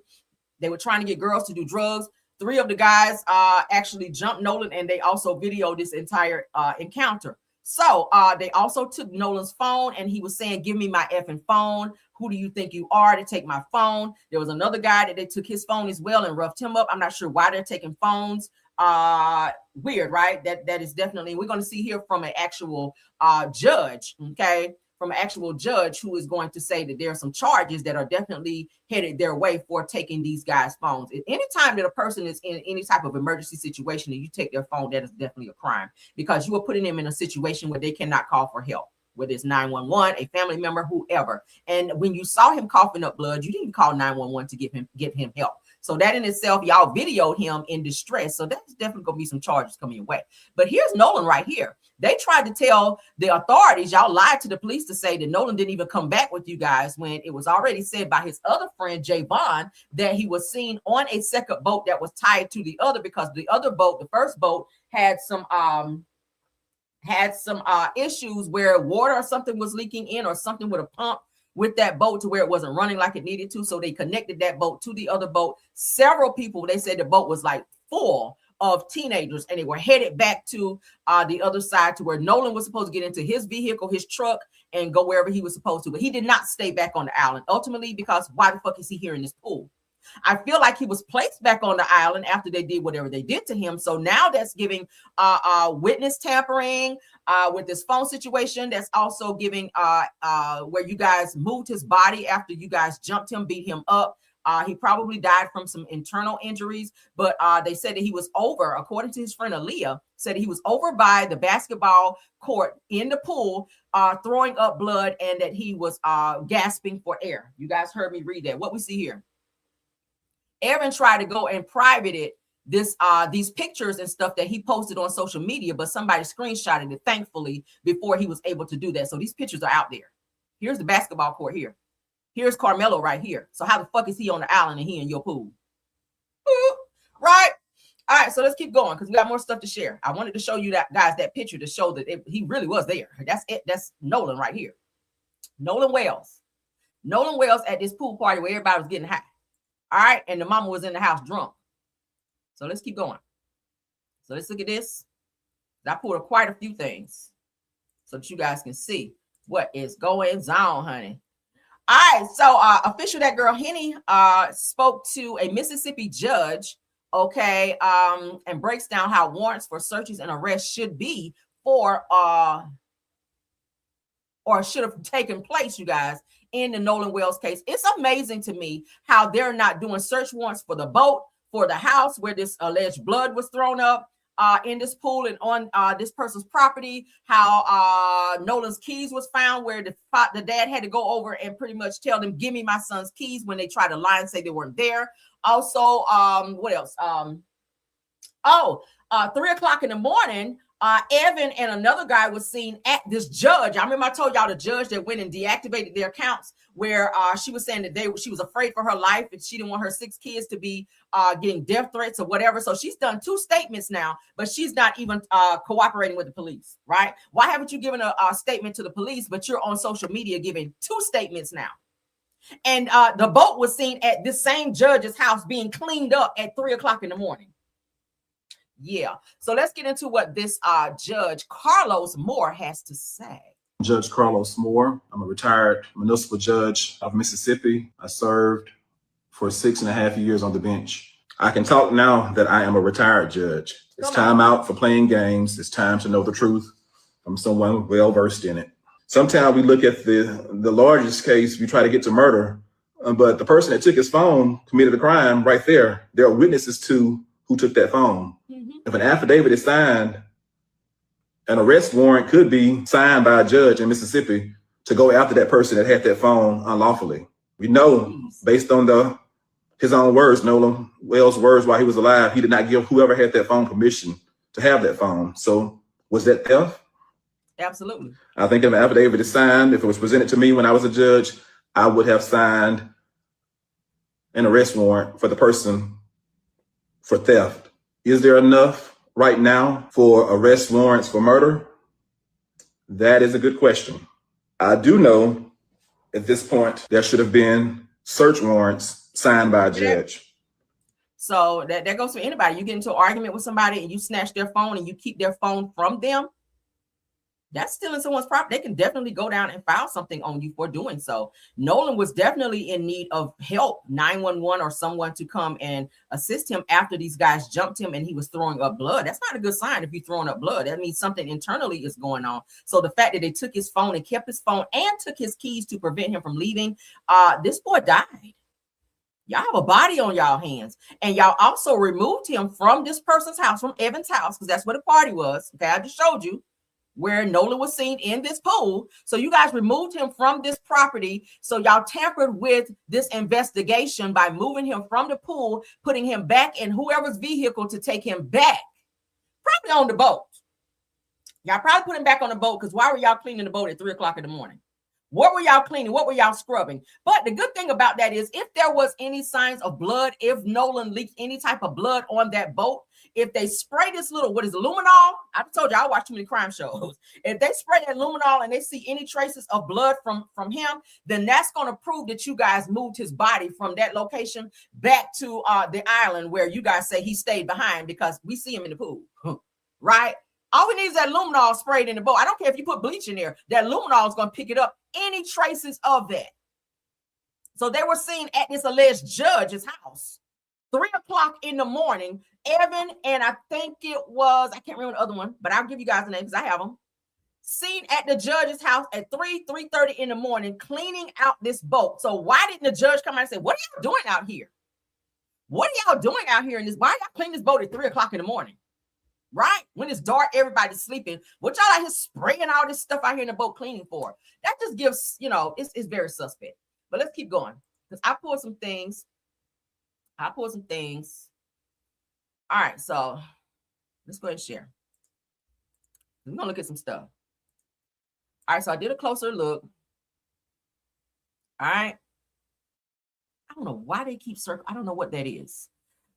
They were trying to get girls to do drugs. 3 of the guys actually jumped Nolan, and they also videoed this entire encounter. So they also took Nolan's phone, and he was saying, give me my effing phone. Who do you think you are to take my phone? There was another guy that they took his phone as well and roughed him up. I'm not sure why they're taking phones. Weird, right? That is definitely, we're going to see here from an actual judge, okay? From an actual judge who is going to say that there are some charges that are definitely headed their way for taking these guys' phones. At any time that a person is in any type of emergency situation and you take their phone, that is definitely a crime, because you are putting them in a situation where they cannot call for help, whether it's 911, a family member, whoever. And when you saw him coughing up blood, you didn't call 911 to get him help. So that in itself, y'all videoed him in distress. So that's definitely going to be some charges coming your way. But here's Nolan right here. They tried to tell the authorities, y'all lied to the police to say that Nolan didn't even come back with you guys, when it was already said by his other friend, Javon, that he was seen on a second boat that was tied to the other, because the other boat, the first boat, had some issues where water or something was leaking in, or something with a pump with that boat to where it wasn't running like it needed to. So they connected that boat to the other boat. Several people, they said the boat was like full of teenagers, and they were headed back to the other side to where Nolan was supposed to get into his vehicle, his truck, and go wherever he was supposed to. But he did not stay back on the island, ultimately, because why the fuck is he here in this pool? I feel like he was placed back on the island after they did whatever they did to him. So now that's giving witness tampering with this phone situation. That's also giving where you guys moved his body after you guys jumped him, beat him up. He probably died from some internal injuries, but they said that he was over, according to his friend Aaliyah, said he was over by the basketball court in the pool, throwing up blood, and that he was gasping for air. You guys heard me read that. What we see here. Aaron tried to go and private it, these pictures and stuff that he posted on social media, but somebody screenshotted it, thankfully, before he was able to do that. So these pictures are out there. Here's the basketball court here. Here's Karmelo right here. So how the fuck is he on the island and he in your pool? Right? All right, so let's keep going because we got more stuff to share. I wanted to show you that, guys, that picture to show that he really was there. That's it. That's Nolan right here. Nolan Wells. Nolan Wells at this pool party where everybody was getting high. All right, and the mama was in the house drunk. So let's keep going. So let's look at this. I pulled quite a few things so that you guys can see what is going on, honey. All right, so official that girl Henny spoke to a Mississippi judge, okay, and breaks down how warrants for searches and arrests should be for or should have taken place, you guys, in the Nolan Wells case. It's amazing to me how they're not doing search warrants for the boat, for the house where this alleged blood was thrown up in this pool and on this person's property, how Nolan's keys was found, where the dad had to go over and pretty much tell them, give me my son's keys, when they tried to lie and say they weren't there. Also, what else? 3 o'clock in the morning, Evan and another guy was seen at this judge. I remember I told y'all the judge that went and deactivated their accounts, where she was saying that she was afraid for her life and she didn't want her 6 kids to be getting death threats or whatever. So she's done 2 statements now, but she's not even cooperating with the police, right? Why haven't you given a statement to the police, but you're on social media giving 2 statements now? And the boat was seen at this same judge's house being cleaned up at 3 o'clock in the morning. Yeah. So let's get into what this Judge Carlos Moore has to say. Judge Carlos Moore. I'm a retired municipal judge of Mississippi. I served for 6.5 years on the bench. I can talk now that I am a retired judge. It's time out for playing games. It's time to know the truth from someone well-versed in it. Sometimes we look at the largest case, we try to get to murder, but the person that took his phone committed a crime right there. There are witnesses to who took that phone. Mm-hmm. If an affidavit is signed, an arrest warrant could be signed by a judge in Mississippi to go after that person that had that phone unlawfully. We know, based on his own words, Nolan Wells' words while he was alive, he did not give whoever had that phone permission to have that phone. So was that theft? Absolutely. I think if an affidavit is signed, if it was presented to me when I was a judge, I would have signed an arrest warrant for the person for theft. Is there enough right now for arrest warrants for murder? That is a good question. I do know at this point there should have been search warrants signed by a judge. So that goes for anybody. You get into an argument with somebody and you snatch their phone and you keep their phone from them. That's stealing someone's property. They can definitely go down and file something on you for doing so. Nolan was definitely in need of help, 911 or someone to come and assist him after these guys jumped him and he was throwing up blood. That's not a good sign if you're throwing up blood. That means something internally is going on. So the fact that they took his phone and kept his phone and took his keys to prevent him from leaving, this boy died. Y'all have a body on y'all hands. And y'all also removed him from this person's house, from Evan's house, because that's where the party was. Okay, I just showed you where Nolan was seen in this pool. So you guys removed him from this property. So y'all tampered with this investigation by moving him from the pool, putting him back in whoever's vehicle to take him back, probably on the boat. Y'all probably put him back on the boat, because why were y'all cleaning the boat at 3 o'clock in the morning? What were y'all cleaning? What were y'all scrubbing? But the good thing about that is if there was any signs of blood, if Nolan leaked any type of blood on that boat, if they spray this little, what is it, luminol? I told you I watch too many crime shows. If they spray that luminol and they see any traces of blood from him, then that's going to prove that you guys moved his body from that location back to the island where you guys say he stayed behind, because we see him in the pool, right? All we need is that luminol sprayed in the boat. I don't care if you put bleach in there. That luminol is going to pick it up, any traces of that. So they were seen at this alleged judge's house, 3 o'clock in the morning. Evan, and I think it was, I can't remember the other one, but I'll give you guys the names because I have them. Seen at the judge's house at 3:30 in the morning, cleaning out this boat. So why didn't the judge come out and say, what are y'all doing out here? What are y'all doing out here in this? Why y'all clean this boat at 3 o'clock in the morning? Right? When it's dark, everybody's sleeping. What y'all out here spraying all this stuff out here in the boat cleaning for? That just gives, it's very suspect. But let's keep going, because I pulled some things. All right, so let's go ahead and share. We're going to look at some stuff. All right, so I did a closer look. All right. I don't know why they keep circling. I don't know what that is.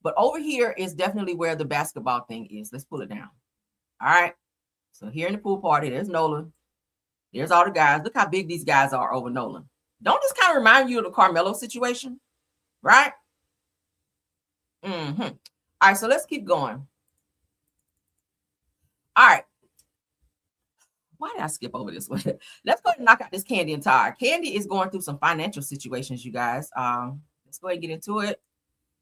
But over here is definitely where the basketball thing is. Let's pull it down. All right. So here in the pool party, there's Nolan. There's all the guys. Look how big these guys are over Nolan. Don't this kind of remind you of the Karmelo situation? Right? Mm-hmm. All right, so let's keep going. All right. Why did I skip over this one? Let's go ahead and knock out this Kandi and Todd. Kandi is going through some financial situations, you guys. Let's go ahead and get into it.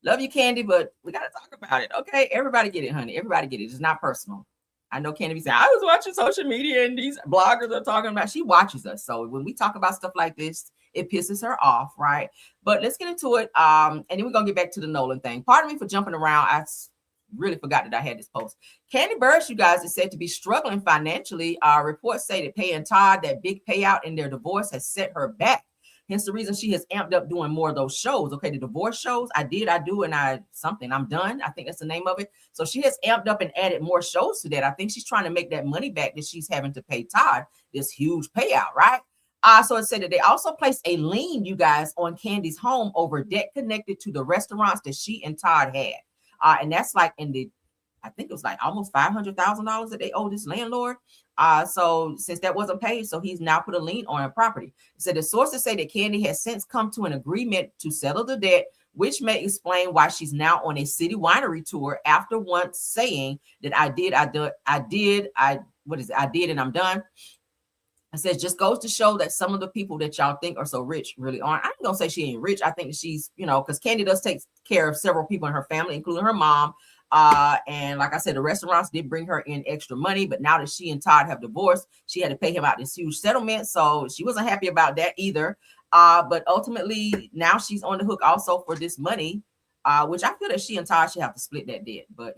Love you, Kandi, but we got to talk about it. Okay, everybody get it, honey. Everybody get it. It's not personal. I know Kandi be saying, I was watching social media and these bloggers are talking about, she watches us. So when we talk about stuff like this, it pisses her off, right? But let's get into it. And then we're going to get back to the Nolan thing. Pardon me for jumping around. I really forgot that I had this post. Kandi Burruss, you guys, is said to be struggling financially. Reports say that paying Todd that big payout in their divorce has set her back. Hence the reason she has amped up doing more of those shows. Okay, the divorce shows, I do, and I'm done. I think that's the name of it. So she has amped up and added more shows to that. I think she's trying to make that money back that she's having to pay Todd, this huge payout, right? So it said that they also placed a lien, you guys, on Kandi's home over debt connected to the restaurants that she and Todd had. And that's like I think it was like almost $500,000 that they owe this landlord. So since that wasn't paid, so he's now put a lien on her property. So the sources say that Kandi has since come to an agreement to settle the debt, which may explain why she's now on a city winery tour after once saying that I did and I'm done. It says just goes to show that some of the people that y'all think are so rich really aren't. I'm gonna say she ain't rich. I think that she's, because Kandi does take care of several people in her family, including her mom. And like I said, the restaurants did bring her in extra money, but now that she and Todd have divorced, she had to pay him out this huge settlement. So she wasn't happy about that either. But ultimately now she's on the hook also for this money, which I feel that she and Todd should have to split that debt. But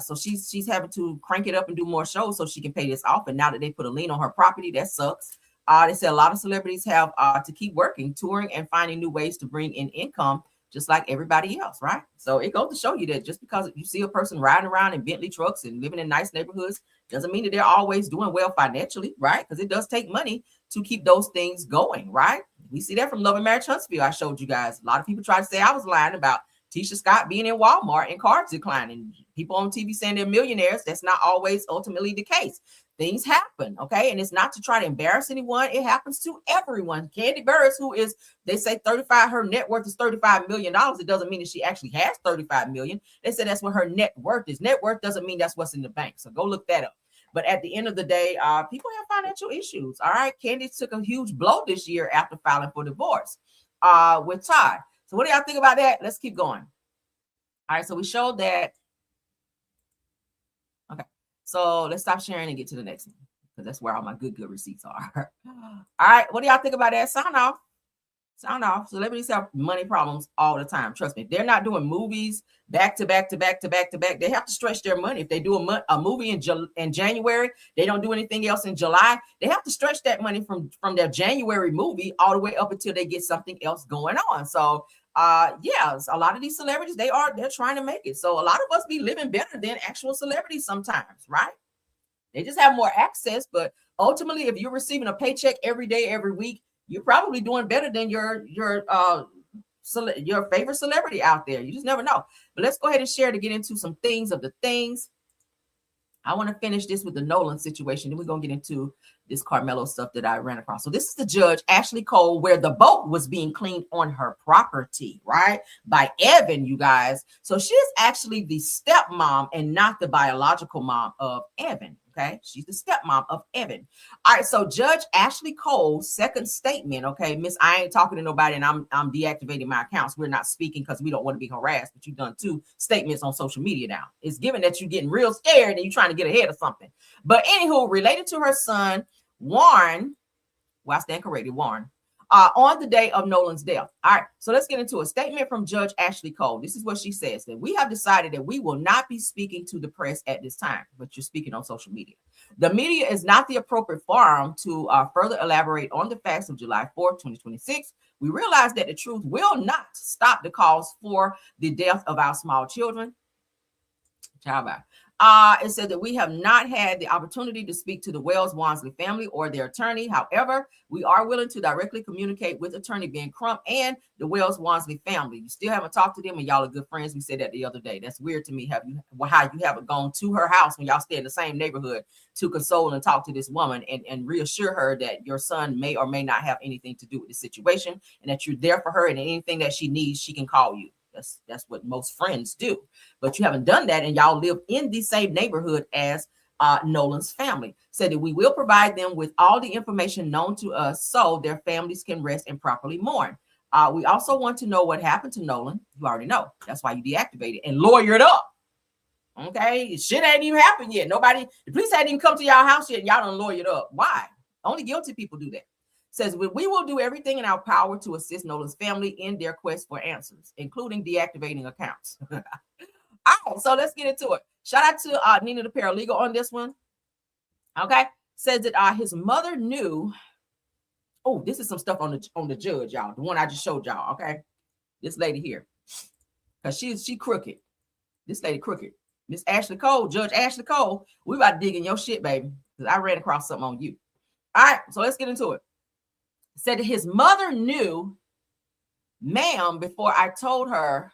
so she's having to crank it up and do more shows so she can pay this off. And now that they put a lien on her property, that sucks. They said a lot of celebrities have to keep working, touring, and finding new ways to bring in income, just like everybody else, right? So it goes to show you that just because you see a person riding around in Bentley trucks and living in nice neighborhoods doesn't mean that they're always doing well financially, right? Because it does take money to keep those things going, right? We see that from Love and Marriage Huntsville. I showed you guys. A lot of people try to say I was lying about Tisha Scott being in Walmart and cars declining. People on TV saying they're millionaires. That's not always ultimately the case. Things happen, okay? And it's not to try to embarrass anyone. It happens to everyone. Kandi Burruss, who is, they say her net worth is $35 million. It doesn't mean that she actually has $35 million. They said that's what her net worth is. Net worth doesn't mean that's what's in the bank. So go look that up. But at the end of the day, people have financial issues. All right. Candace took a huge blow this year after filing for divorce with Todd. So what do y'all think about that? Let's keep going. All right. So we showed that. Okay. So let's stop sharing and get to the next one, because that's where all my good receipts are. All right. What do y'all think about that? Sound off. Sound off. Celebrities have money problems all the time. Trust me. They're not doing movies back to back to back to back to back. They have to stretch their money. If they do a movie in January, they don't do anything else in July. They have to stretch that money from their January movie all the way up until they get something else going on. So yeah, a lot of these celebrities, they're trying to make it. So a lot of us be living better than actual celebrities sometimes, right? They just have more access. But ultimately, if you're receiving a paycheck every day, every week, you're probably doing better than your favorite celebrity out there. You just never know. But let's go ahead and share to get into some things of the things. I want to finish this with the Nolan situation. Then we're going to get into this Karmelo stuff that I ran across. So this is the judge, Ashley Cole, where the boat was being cleaned on her property, right? By Evan, you guys. So she's actually the stepmom and not the biological mom of Evan. Okay, she's the stepmom of Evan. All right, so Judge Ashley Cole's second statement. Okay, Miss, I ain't talking to nobody, and I'm deactivating my accounts. We're not speaking because we don't want to be harassed. But you've done 2 statements on social media now. It's given that you're getting real scared and you're trying to get ahead of something. But anywho, related to her son Warren, well, I stand corrected, Warren. On the day of Nolan's death. All right, so let's get into a statement from Judge Ashley Cole. This is what she says: that we have decided that we will not be speaking to the press at this time, but you're speaking on social media. The media is not the appropriate forum to further elaborate on the facts of July 4th, 2026. We realize that the truth will not stop the cause for the death of our small children. It said that we have not had the opportunity to speak to the Wells-Wansley family or their attorney. However, we are willing to directly communicate with attorney Ben Crump and the Wells-Wansley family. You still haven't talked to them, and y'all are good friends. We said that the other day. That's weird to me. How you haven't gone to her house when y'all stay in the same neighborhood to console and talk to this woman and reassure her that your son may or may not have anything to do with the situation, and that you're there for her, and anything that she needs, she can call you. That's what most friends do. But you haven't done that, and y'all live in the same neighborhood as Nolan's family. Said that we will provide them with all the information known to us so their families can rest and properly mourn. We also want to know what happened to Nolan. You already know. That's why you deactivated and lawyered up. Okay? Shit ain't even happened yet. The police hadn't even come to y'all house yet, and y'all done lawyered up. Why? Only guilty people do that. Says we will do everything in our power to assist Nolan's family in their quest for answers, including deactivating accounts. All right, so let's get into it. Shout out to Nina the paralegal on this one. Okay, says that his mother knew. Oh, this is some stuff on the judge, y'all. The one I just showed y'all. Okay, this lady here, because she crooked. This lady crooked. Miss Ashley Cole, Judge Ashley Cole. We about to dig in your shit, baby, because I ran across something on you. All right, so let's get into it. Said that his mother knew, ma'am, before I told her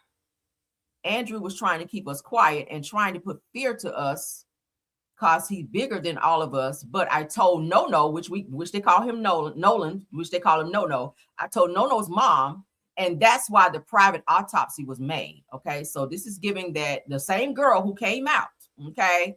Andrew was trying to keep us quiet and trying to put fear to us because he's bigger than all of us. But I told No-No, which they call him Nolan, which they call him No-No. I told No-No's mom, and that's why the private autopsy was made. Okay, so this is giving that the same girl who came out, okay,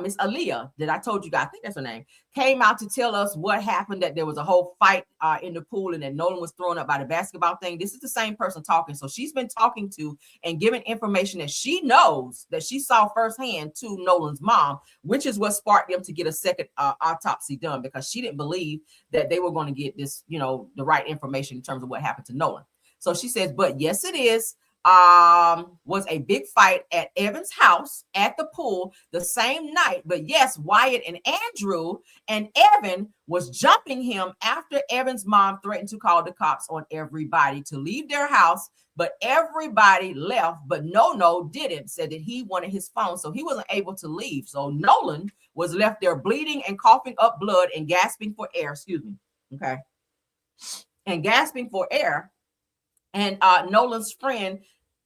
Miss Aaliyah, that I told you guys, I think that's her name, came out to tell us what happened, that there was a whole fight in the pool and that Nolan was thrown up by the basketball thing. This is the same person talking. So she's been talking to and giving information that she knows, that she saw firsthand to Nolan's mom, which is what sparked them to get a second autopsy done, because she didn't believe that they were going to get this, the right information in terms of what happened to Nolan. So she says, but yes, it is. Was a big fight at Evan's house at the pool the same night. But yes, Wyatt and Andrew and Evan was jumping him after Evan's mom threatened to call the cops on everybody to leave their house. But everybody left, but No didn't. Said that he wanted his phone, so he wasn't able to leave. So Nolan was left there bleeding and coughing up blood and gasping for air. Excuse me. Okay. And gasping for air. And Nolan's friend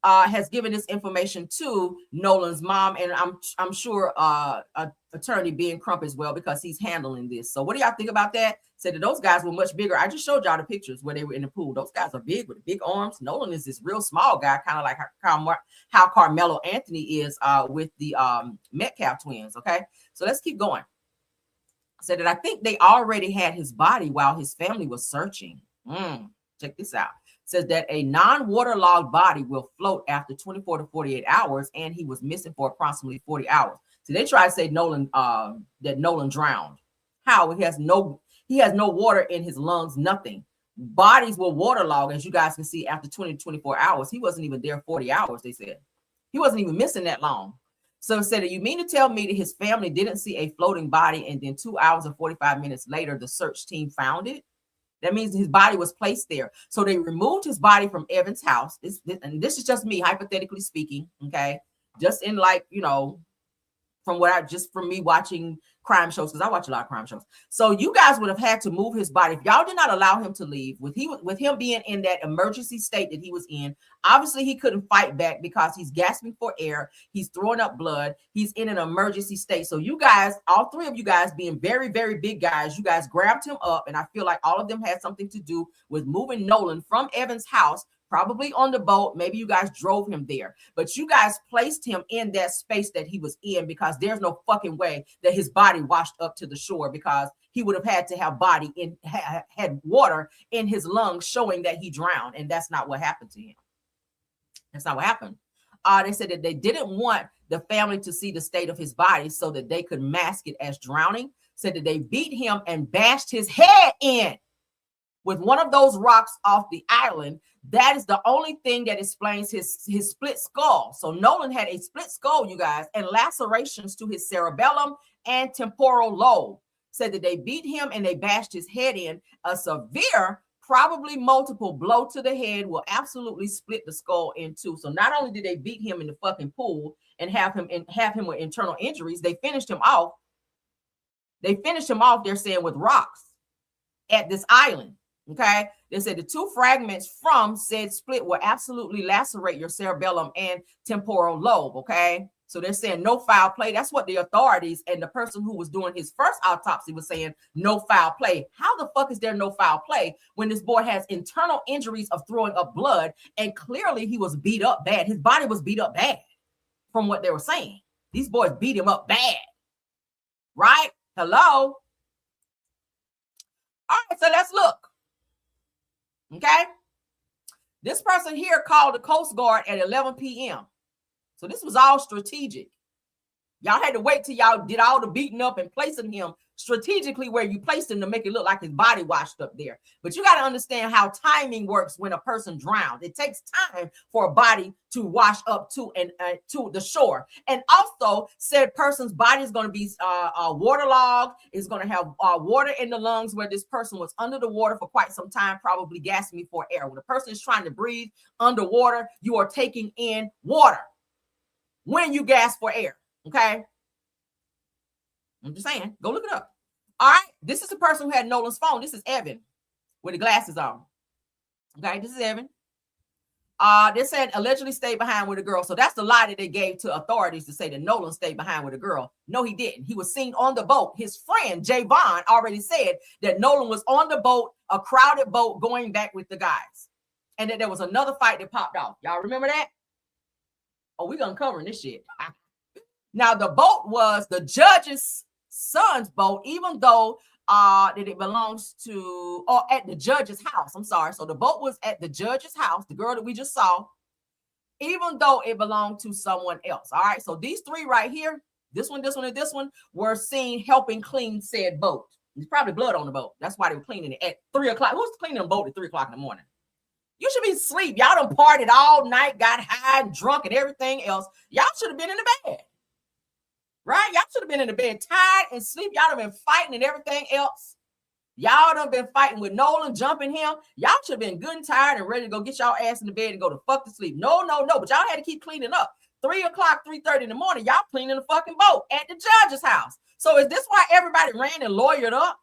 has given this information to Nolan's mom, and I'm sure attorney Ben Crump as well, because he's handling this. So what do y'all think about that? Said that those guys were much bigger. I just showed y'all the pictures where they were in the pool. Those guys are big with big arms. Nolan is this real small guy, kind of like how Carmelo Anthony is with the Metcalf twins. Okay, so let's keep going. said that I think they already had his body while his family was searching. Check this out. Says that a non-waterlogged body will float after 24 to 48 hours, and he was missing for approximately 40 hours. So they try to say Nolan that Nolan drowned. How? He has no water in his lungs, nothing. Bodies will waterlog, as you guys can see, after 20 to 24 hours. He wasn't even there 40 hours, they said. He wasn't even missing that long. So it said, you mean to tell me that his family didn't see a floating body and then 2 hours and 45 minutes later, the search team found it? That means his body was placed there. So they removed his body from Evan's house. And this is just me, hypothetically speaking, okay? Just in from me watching crime shows, because I watch a lot of crime shows. So you guys would have had to move his body. If y'all did not allow him to leave, with him being in that emergency state that he was in, obviously he couldn't fight back because he's gasping for air. He's throwing up blood. He's in an emergency state. So you guys, all three of you guys being very, very big guys, you guys grabbed him up. And I feel like all of them had something to do with moving Nolan from Evan's house, probably on the boat. Maybe you guys drove him there, but you guys placed him in that space that he was in, because there's no fucking way that his body washed up to the shore, because he would have had to have had water in his lungs showing that he drowned. And that's not what happened to him. That's not what happened. They said that they didn't want the family to see the state of his body so that they could mask it as drowning. Said that they beat him and bashed his head in with one of those rocks off the island. That is the only thing that explains his split skull. So Nolan had a split skull, you guys, and lacerations to his cerebellum and temporal lobe. Said that they beat him and they bashed his head in. A severe, probably multiple blow to the head will absolutely split the skull in two. So not only did they beat him in the fucking pool and have him with internal injuries, they finished him off. They're saying, with rocks at this island. Okay, they said the two fragments from said split will absolutely lacerate your cerebellum and temporal lobe. Okay, so they're saying no foul play. That's what the authorities and the person who was doing his first autopsy was saying, no foul play. How the fuck is there no foul play when this boy has internal injuries of throwing up blood, and clearly he was beat up bad? His body was beat up bad from what they were saying. These boys beat him up bad, right? Hello. All right, so let's look. Okay, this person here called the Coast Guard at 11 p.m. So this was all strategic. Y'all had to wait till y'all did all the beating up and placing him strategically where you placed him to make it look like his body washed up there. But you got to understand how timing works when a person drowns. It takes time for a body to wash up to the shore. And also, said person's body is going to be waterlogged. Is going to have water in the lungs where this person was under the water for quite some time, probably gasping for air. When a person is trying to breathe underwater, you are taking in water when you gasp for air. Okay. I'm just saying, go look it up. All right. This is the person who had Nolan's phone. This is Evan with the glasses on. Okay. This is Evan. They said allegedly stayed behind with a girl. So that's the lie that they gave to authorities to say that Nolan stayed behind with a girl. No, he didn't. He was seen on the boat. His friend, Javon, already said that Nolan was on the boat, a crowded boat, going back with the guys. And that there was another fight that popped off. Y'all remember that? Oh, we're uncovering this shit. Now, the boat was the judge's son's boat, even though that it belongs to, or at the judge's house. I'm sorry. So the boat was at the judge's house, the girl that we just saw, even though it belonged to someone else. All right. So these three right here, this one, and this one, were seen helping clean said boat. There's probably blood on the boat. That's why they were cleaning it at 3 o'clock. Who's cleaning a boat at 3 o'clock in the morning? You should be asleep. Y'all done partied all night, got high and drunk and everything else. Y'all should have been in the bed. Right? Y'all should have been in the bed tired and sleep. Y'all have been fighting and everything else. Y'all done been fighting with Nolan, jumping him. Y'all should have been good and tired and ready to go get y'all ass in the bed and go to fuck to sleep. No. But y'all had to keep cleaning up. 3 o'clock, 3:30 in the morning, y'all cleaning the fucking boat at the judge's house. So is this why everybody ran and lawyered up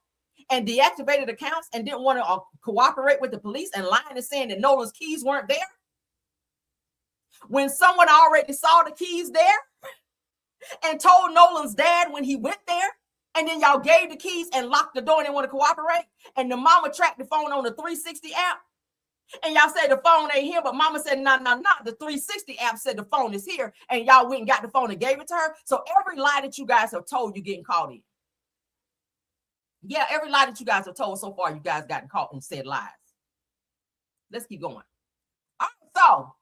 and deactivated accounts and didn't want to cooperate with the police and lying and saying that Nolan's keys weren't there? When someone already saw the keys there and told Nolan's dad when he went there, and then y'all gave the keys and locked the door and didn't want to cooperate, and the mama tracked the phone on the 360 app, and y'all said the phone ain't here, but mama said, no, the 360 app said the phone is here, and y'all went and got the phone and gave it to her. So every lie that you guys have told, you're getting caught in. Yeah, every lie that you guys have told so far, you guys gotten caught and said lies. Let's keep going. All right, so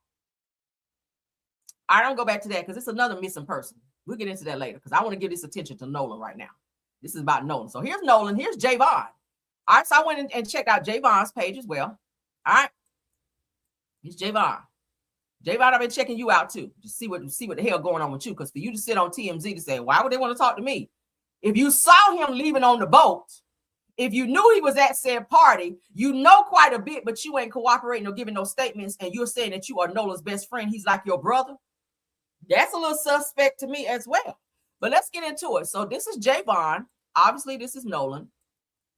I don't go back to that because it's another missing person. We'll get into that later because I want to give this attention to Nolan right now. This is about Nolan. So here's Nolan. Here's Javon. All right, so I went and checked out Javon's page as well. All right, here's Javon. Javon, I've been checking you out too. Just see what the hell going on with you. Because for you to sit on TMZ to say, why would they want to talk to me? If you saw him leaving on the boat, if you knew he was at said party, you know quite a bit, but you ain't cooperating or giving no statements, and you're saying that you are Nolan's best friend. He's like your brother. That's a little suspect to me as well. But let's get into it. So this is Javon. Obviously, this is Nolan.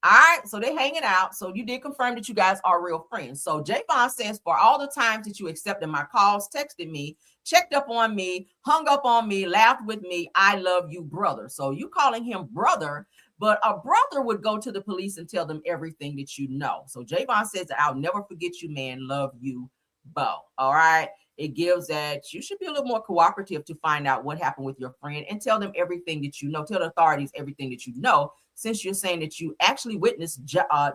All right, so they're hanging out. So you did confirm that you guys are real friends. So Javon says, for all the times that you accepted my calls, texted me, checked up on me, hung up on me, laughed with me, I love you, brother. So you calling him brother, but a brother would go to the police and tell them everything that you know. So Javon says, I'll never forget you, man. Love you, Bo. All right. It gives that you should be a little more cooperative to find out what happened with your friend and tell them everything that you know. Tell the authorities everything that you know, since you're saying that you actually witnessed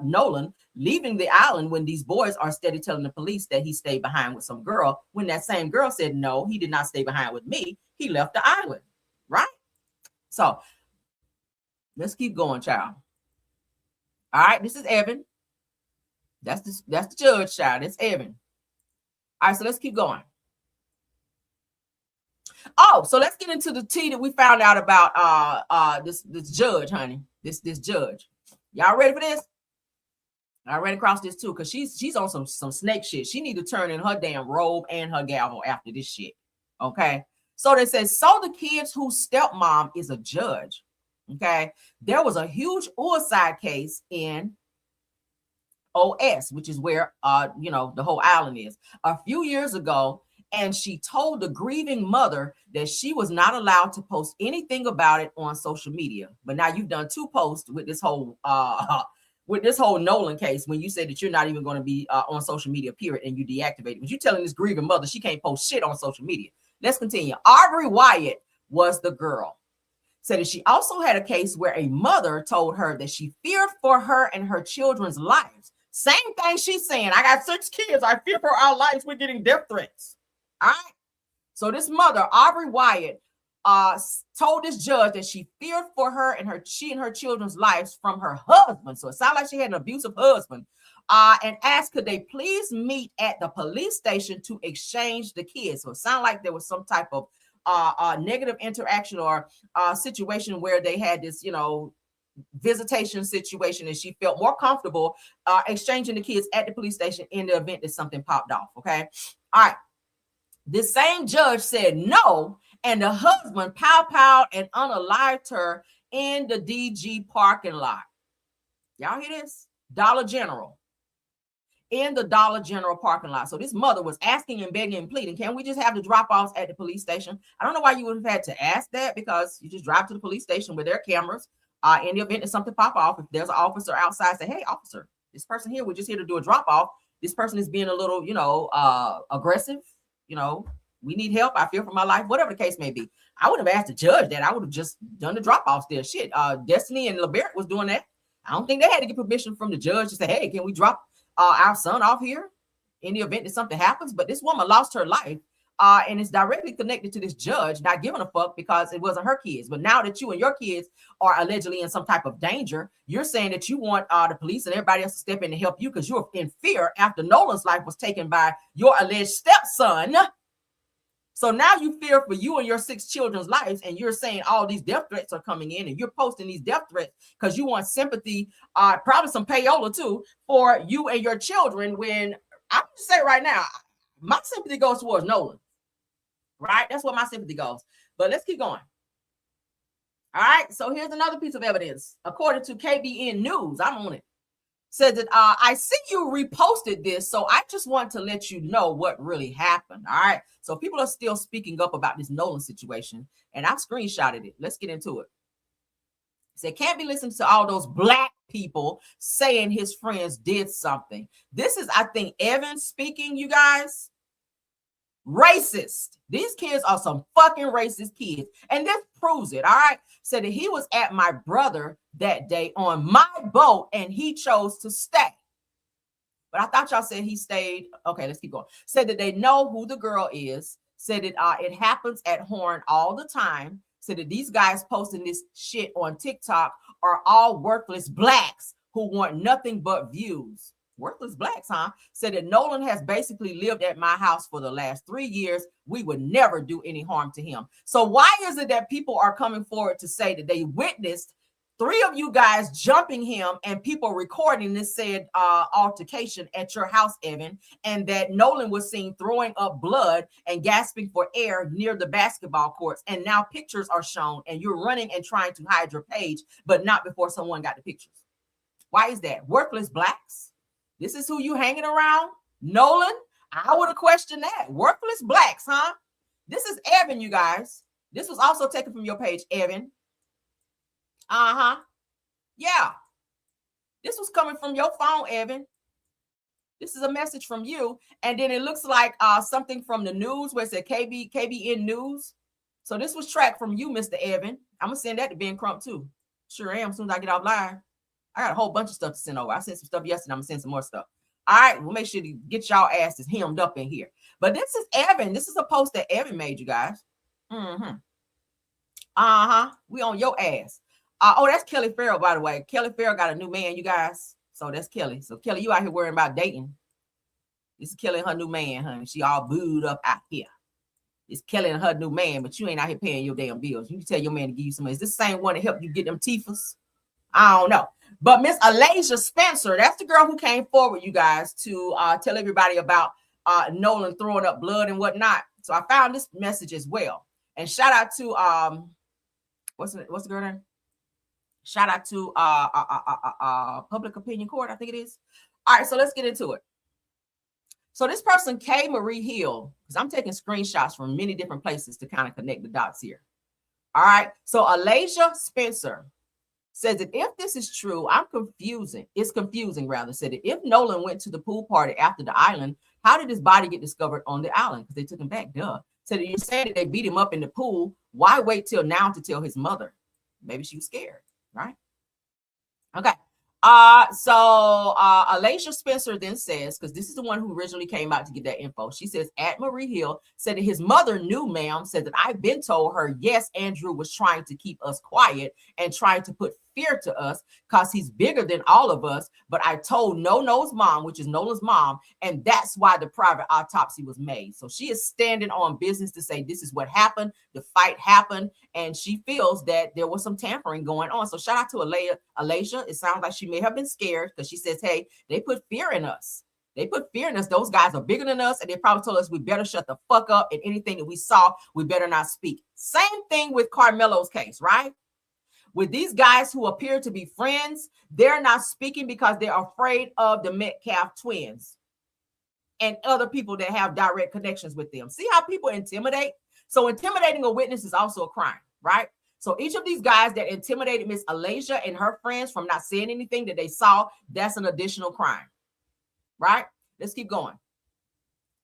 Nolan leaving the island when these boys are steady telling the police that he stayed behind with some girl, when that same girl said, no, he did not stay behind with me. He left the island, right? So let's keep going, child. All right, this is Evan. That's the judge, child. That's Evan. All right, so let's keep going. Oh, so let's get into the tea that we found out about this judge, honey. This judge. Y'all ready for this? I ran across this too, because she's on some snake shit. She need to turn in her damn robe and her gavel after this shit. Okay. So they says, so the kids whose stepmom is a judge. Okay. There was a huge suicide case in OS, which is where the whole island is, a few years ago, and she told the grieving mother that she was not allowed to post anything about it on social media. But now you've done 2 posts with this whole Nolan case, when you said that you're not even going to be on social media, period, and you deactivated. But you're telling this grieving mother she can't post shit on social media. Let's continue. Aubrey Wyatt was the girl. Said that she also had a case where a mother told her that she feared for her and her children's lives. Same thing she's saying. I got 6 kids. I fear for our lives. We're getting death threats. All right. So this mother, Aubrey Wyatt, told this judge that she feared for her and her children's lives from her husband. So it sounded like she had an abusive husband. And asked, could they please meet at the police station to exchange the kids? So it sounded like there was some type of negative interaction or situation where they had this, visitation situation, and she felt more comfortable exchanging the kids at the police station in the event that something popped off. Okay. All right. This same judge said no, and the husband pow and unalived her in the DG parking lot. Y'all hear this? Dollar General. In the Dollar General parking lot. So this mother was asking and begging and pleading, can we just have the drop-offs at the police station? I don't know why you would have had to ask that, because you just drive to the police station with their cameras. In the event that something pop off, if there's an officer outside, say, hey, officer, this person here, we're just here to do a drop-off. This person is being a little, aggressive. We need help. I fear for my life, whatever the case may be. I would have asked the judge that. I would have just done the drop-offs there. Shit. Destiny and LeBert was doing that. I don't think they had to get permission from the judge to say, hey, can we drop our son off here in the event that something happens? But this woman lost her life, and it's directly connected to this judge not giving a fuck because it wasn't her kids. But now that you and your kids are allegedly in some type of danger, you're saying that you want the police and everybody else to step in to help you because you're in fear after Nolan's life was taken by your alleged stepson. So now you fear for you and your 6 children's lives, and you're saying all these death threats are coming in, and you're posting these death threats because you want sympathy, probably some payola too, for you and your children. When I'm just say right now, my sympathy goes towards Nolan, right? That's where my sympathy goes. But let's keep going. All right. So here's another piece of evidence. According to KBN News, I'm on it. Said that I see you reposted this, so I just want to let you know what really happened. All right. So people are still speaking up about this Nolan situation, and I screenshotted it. Let's get into it. Said can't be listening to all those black people saying his friends did something. This is, I think, Evan speaking, you guys. Racist. These kids are some fucking racist kids. And this proves it, all right? Said that he was at my brother that day on my boat and he chose to stay. But I thought y'all said he stayed. Okay, let's keep going. Said that they know who the girl is. Said that it happens at Horn all the time. Said that these guys posting this shit on TikTok are all worthless blacks who want nothing but views. Worthless blacks, huh? Said that Nolan has basically lived at my house for the last 3 years. We would never do any harm to him. So why is it that people are coming forward to say that they witnessed 3 of you guys jumping him and people recording this said altercation at your house, Evan, and that Nolan was seen throwing up blood and gasping for air near the basketball courts, and now pictures are shown and you're running and trying to hide your page, but not before someone got the pictures? Why is that? Worthless blacks? This is who you hanging around? Nolan? I would have questioned that. Worthless blacks, huh? This is Evan, you guys. This was also taken from your page, Evan. Yeah. This was coming from your phone, Evan. This is a message from you. And then it looks like something from the news where it said KBN News. So this was tracked from you, Mr. Evan. I'm going to send that to Ben Crump too. Sure am. As soon as I get off live. I got a whole bunch of stuff to send over. I sent some stuff yesterday. I'm going to send some more stuff. All right. We'll make sure to get y'all asses hemmed up in here. But this is Evan. This is a post that Evan made, you guys. We on your ass. That's Kelli Ferrell, by the way. Kelli Ferrell got a new man, you guys. So that's Kelli. So Kelli, you out here worrying about dating. This is Kelli and her new man, honey. She all booed up out here. It's Kelli and her new man, but you ain't out here paying your damn bills. You can tell your man to give you some money. Is this the same one to help you get them teethers? I don't know. But Miss Alasia Spencer, that's the girl who came forward, you guys, to tell everybody about Nolan throwing up blood and whatnot. So I found this message as well. And shout out to what's the girl name? Shout out to Public Opinion Court, I think it is. All right, so let's get into it. So this person, K. Marie Hill, because I'm taking screenshots from many different places to kind of connect the dots here. All right, so Alasia Spencer says that if this is true, it's confusing rather. Said that if Nolan went to the pool party after the island, how did his body get discovered on the island? Because they took him back, duh. Said that you're saying that they beat him up in the pool. Why wait till now to tell his mother? Maybe she was scared, right? Okay. So Alasia Spencer then says, because this is the one who originally came out to get that info. She says, at Marie Hill said that his mother knew, ma'am, said that I've been told her, yes, Andrew was trying to keep us quiet and trying to put fear to us because he's bigger than all of us. But I told No-No's mom, which is Nolan's mom, and that's why the private autopsy was made. So she is standing on business to say this is what happened. The fight happened, and she feels that there was some tampering going on. So shout out to Alasia. It sounds like she may have been scared because she says, hey, they put fear in us. They put fear in us. Those guys are bigger than us, and they probably told us we better shut the fuck up, and anything that we saw, we better not speak. Same thing with Karmelo's case, right? With these guys who appear to be friends, they're not speaking because they're afraid of the Metcalf twins and other people that have direct connections with them. See how people intimidate? So intimidating a witness is also a crime, right? So each of these guys that intimidated Miss Alasia and her friends from not saying anything that they saw, that's an additional crime, right? Let's keep going.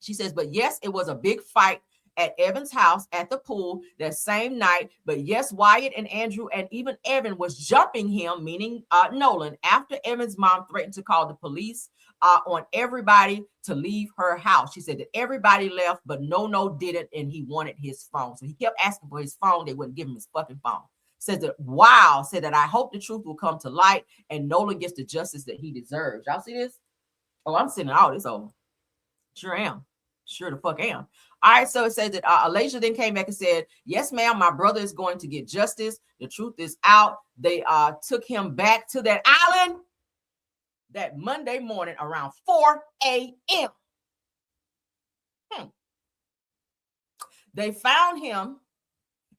She says, but yes, it was a big fight at Evan's house at the pool that same night. But yes, Wyatt and Andrew and even Evan was jumping him, meaning Nolan, after Evan's mom threatened to call the police on everybody to leave her house. She said that everybody left, but No didn't, and he wanted his phone. So he kept asking for his phone. They wouldn't give him his fucking phone. Says that, wow, said that I hope the truth will come to light and Nolan gets the justice that he deserves. Y'all see this? Oh, I'm sending all this over. Sure am. Sure the fuck am. All right, so it says that Alasia then came back and said, yes, ma'am, my brother is going to get justice. The truth is out. They took him back to that island that Monday morning around 4 a.m. They found him,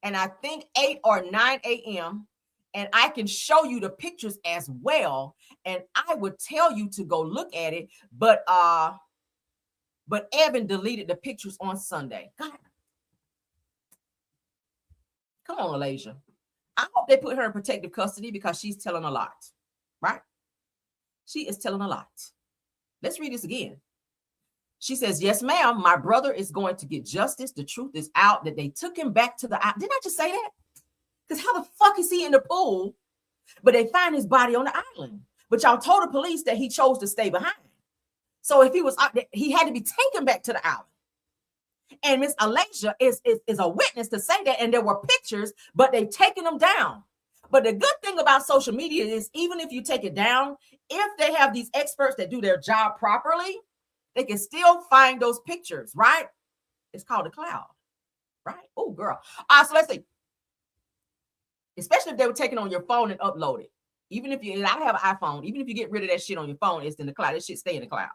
and I think 8 or 9 a.m., and I can show you the pictures as well, and I would tell you to go look at it, but Evan deleted the pictures on Sunday. God. Come on, Alasia. I hope they put her in protective custody because she's telling a lot, right? She is telling a lot. Let's read this again. She says, yes, ma'am, my brother is going to get justice. The truth is out that they took him back to the island. Didn't I just say that? Because how the fuck is he in the pool, but they find his body on the island? But y'all told the police that he chose to stay behind. So if he was out there, he had to be taken back to the island. And Miss Alasia is a witness to say that. And there were pictures, but they've taken them down. But the good thing about social media is even if you take it down, if they have these experts that do their job properly, they can still find those pictures, right? It's called a cloud, right? Oh, girl. So let's see. Especially if they were taken on your phone and uploaded. Even if you, I have an iPhone, even if you get rid of that shit on your phone, it's in the cloud. That shit stay in the cloud.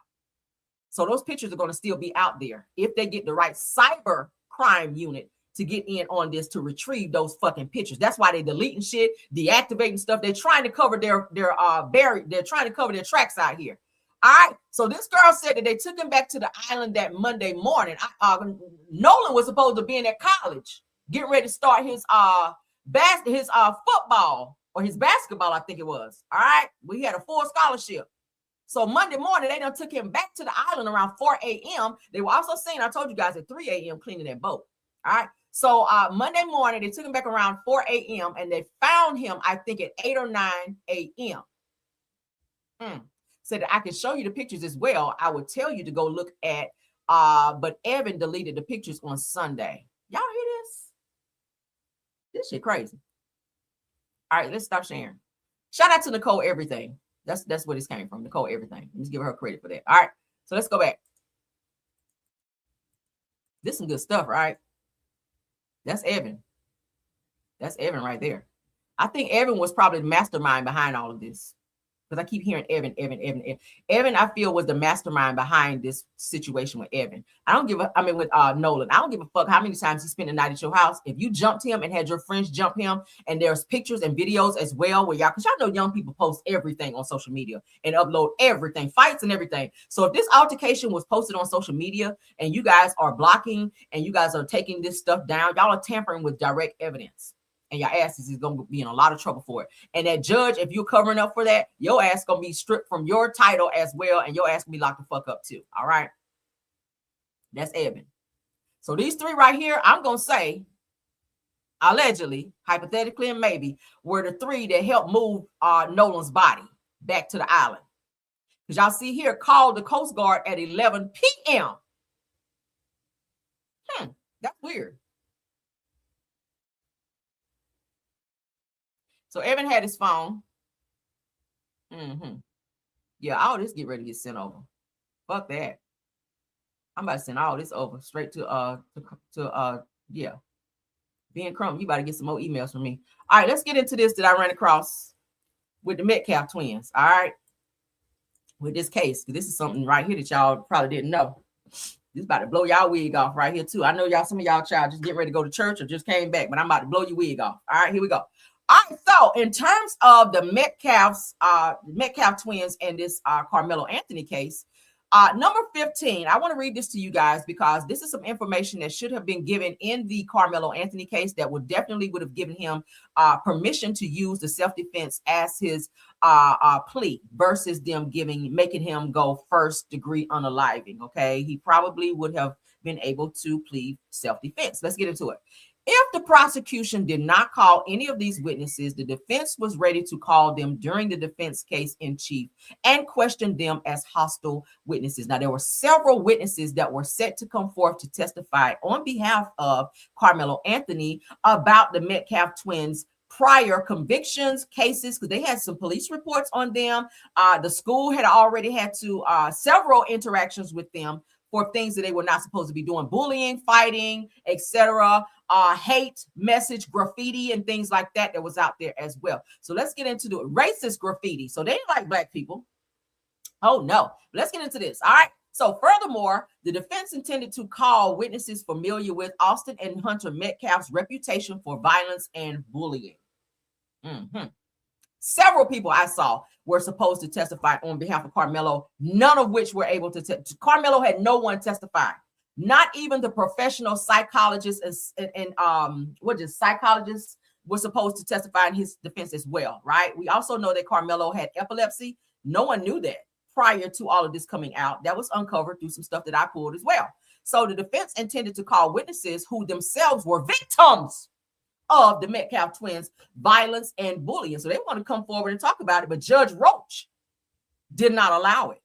So those pictures are going to still be out there if they get the right cyber crime unit to get in on this to retrieve those fucking pictures. That's why they deleting shit, deactivating stuff. They're trying to cover their they're trying to cover their tracks out here. All right. So this girl said that they took him back to the island that Monday morning. Nolan was supposed to be in at college, getting ready to start his football or his basketball, I think it was. All right. We had a full scholarship. So Monday morning, they done took him back to the island around 4 a.m. They were also seen, I told you guys, at 3 a.m. cleaning that boat. All right. So Monday morning, they took him back around 4 a.m. and they found him, I think, at 8 or 9 a.m. Said that I can show you the pictures as well. I would tell you to go look at, but Evan deleted the pictures on Sunday. Y'all hear this? This shit crazy. All right, let's stop sharing. Shout out to Nicole Everything. That's where this came from. Nicole Everything. Let's give her credit for that. All right, so let's go back. This is some good stuff, right? That's Evan. That's Evan right there. I think Evan was probably the mastermind behind all of this. Because I keep hearing Evan. Evan, I feel, was the mastermind behind this situation with Evan. With Nolan. I don't give a fuck how many times he spent the night at your house. If you jumped him and had your friends jump him, and there's pictures and videos as well where because y'all know young people post everything on social media and upload everything, fights and everything. So if this altercation was posted on social media and you guys are blocking and you guys are taking this stuff down, y'all are tampering with direct evidence. And your asses is going to be in a lot of trouble for it. And that judge, if you're covering up for that, your ass going to be stripped from your title as well. And your ass going to be locked the fuck up too. All right. That's Evan. So these three right here, I'm going to say, allegedly, hypothetically, and maybe, were the three that helped move Nolan's body back to the island. Because y'all see here, called the Coast Guard at 11 p.m. That's weird. So Evan had his phone. Yeah, all this get ready to get sent over. Fuck that. I'm about to send all this over straight to Ben Crump. You about to get some more emails from me. All right, let's get into this that I ran across with the Metcalf twins. All right. With this case, because this is something right here that y'all probably didn't know. This is about to blow y'all wig off right here too. I know y'all, some of y'all child just getting ready to go to church or just came back, but I'm about to blow your wig off. All right, here we go. All right, so in terms of the Metcalf twins and this Karmelo Anthony case, number 15, I want to read this to you guys because this is some information that should have been given in the Karmelo Anthony case that would have given him permission to use the self-defense as his plea versus them making him go first degree unaliving. Okay, he probably would have been able to plead self-defense. Let's get into it. If the prosecution did not call any of these witnesses, the defense was ready to call them during the defense case in chief and question them as hostile witnesses. Now, there were several witnesses that were set to come forth to testify on behalf of Karmelo Anthony about the Metcalf twins' prior convictions, cases, because they had some police reports on them. The school had already had several interactions with them for things that they were not supposed to be doing, bullying, fighting, etc., hate, message, graffiti, and things like that was out there as well. So let's get into the racist graffiti. So they didn't like black people. Oh, no. Let's get into this. All right. So furthermore, the defense intended to call witnesses familiar with Austin and Hunter Metcalf's reputation for violence and bullying. Several people I saw were supposed to testify on behalf of Karmelo, none of which were able to. Karmelo had no one testify, not even the professional psychologists and psychologists were supposed to testify in his defense as well, right? We also know that Karmelo had epilepsy. No one knew that prior to all of this coming out that was uncovered through some stuff that I pulled as well. So the defense intended to call witnesses who themselves were victims of the Metcalf twins' violence and bullying. So they want to come forward and talk about it, but Judge Roach did not allow it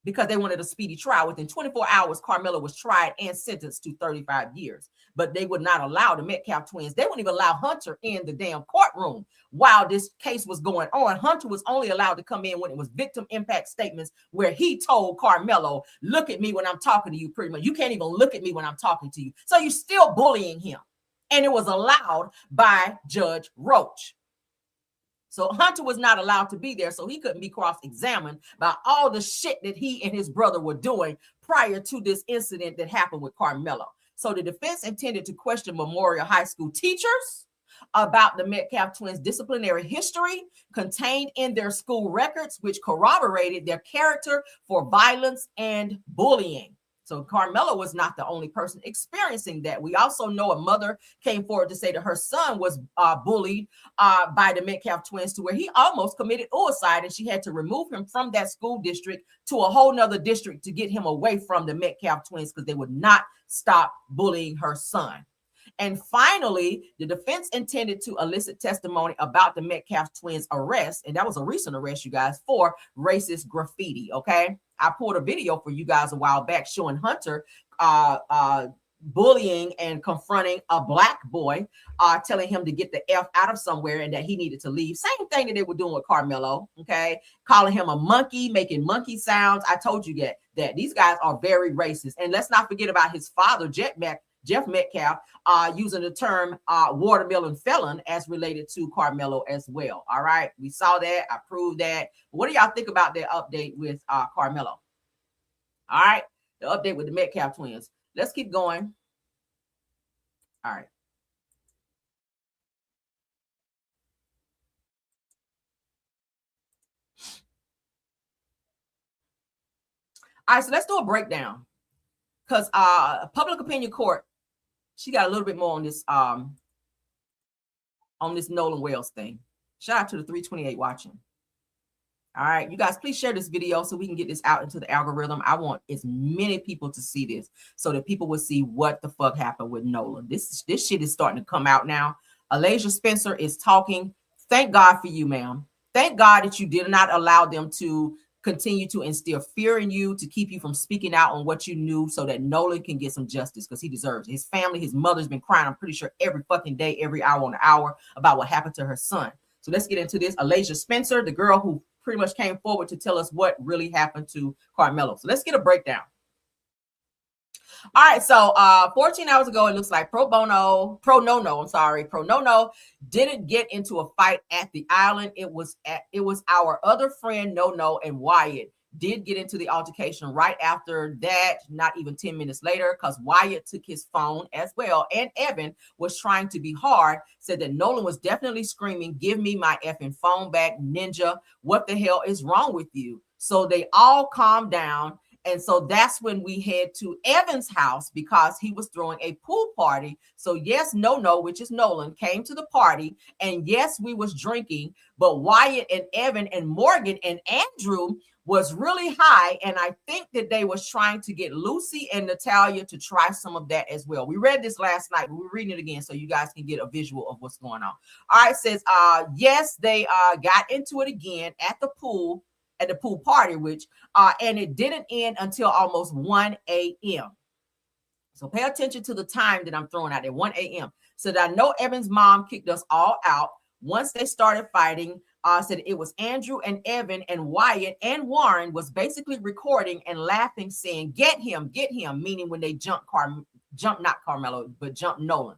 because they wanted a speedy trial. Within 24 hours, Karmelo was tried and sentenced to 35 years, but they would not allow the Metcalf twins. They wouldn't even allow Hunter in the damn courtroom while this case was going on. Hunter was only allowed to come in when it was victim impact statements where he told Karmelo, look at me when I'm talking to you, pretty much. You can't even look at me when I'm talking to you. So you're still bullying him. And it was allowed by Judge Roach. So Hunter was not allowed to be there, so he couldn't be cross-examined by all the shit that he and his brother were doing prior to this incident that happened with Karmelo. So the defense intended to question Memorial High School teachers about the Metcalf twins' disciplinary history contained in their school records, which corroborated their character for violence and bullying. So Karmelo was not the only person experiencing that. We also know a mother came forward to say that her son was bullied by the Metcalf twins to where he almost committed suicide, and she had to remove him from that school district to a whole nother district to get him away from the Metcalf twins because they would not stop bullying her son. And finally, the defense intended to elicit testimony about the Metcalf twins' arrest, and that was a recent arrest, you guys, for racist graffiti, okay? I pulled a video for you guys a while back showing Hunter bullying and confronting a black boy, telling him to get the F out of somewhere and that he needed to leave. Same thing that they were doing with Karmelo, okay? Calling him a monkey, making monkey sounds. I told you that these guys are very racist. And let's not forget about his father, Jeff Metcalf, using the term watermelon felon as related to Karmelo as well. All right, we saw that. I proved that. What do y'all think about that update with Karmelo? All right, the update with the Metcalf twins. Let's keep going. All right. All right, so let's do a breakdown because public opinion court, she got a little bit more on this Nolan Wells thing. Shout out to the 328 watching. All right, you guys, please share this video so we can get this out into the algorithm. I want as many people to see this so that people will see what the fuck happened with Nolan. This shit is starting to come out now. Alasia Spencer is talking. Thank God for you, ma'am. Thank God that you did not allow them to continue to instill fear in you, to keep you from speaking out on what you knew so that Nolan can get some justice because he deserves it. His family, his mother's been crying, I'm pretty sure, every fucking day, every hour on the hour about what happened to her son. So let's get into this. Alasia Spencer, the girl who pretty much came forward to tell us what really happened to Karmelo. So let's get a breakdown. All right, so 14 hours ago, it looks like Pro Nono didn't get into a fight at the island. It was our other friend No and Wyatt did get into the altercation right after that, not even 10 minutes later, because Wyatt took his phone as well. And Evan was trying to be hard, said that Nolan was definitely screaming, give me my effing phone back, ninja. What the hell is wrong with you? So they all calmed down. And so that's when we head to Evan's house because he was throwing a pool party. So yes, No, which is Nolan, came to the party. And yes, we was drinking, but Wyatt and Evan and Morgan and Andrew was really high. And I think that they was trying to get Lucy and Natalia to try some of that as well. We read this last night, but we're reading it again so you guys can get a visual of what's going on. All right, it says, yes, they got into it again at the pool party, which and it didn't end until almost 1 a.m. So pay attention to the time that I'm throwing out there, 1 a.m. So that I know Evan's mom kicked us all out. Once they started fighting, said it was Andrew and Evan and Wyatt and Warren was basically recording and laughing, saying, get him, meaning when they jumped not Karmelo, but jumped Nolan.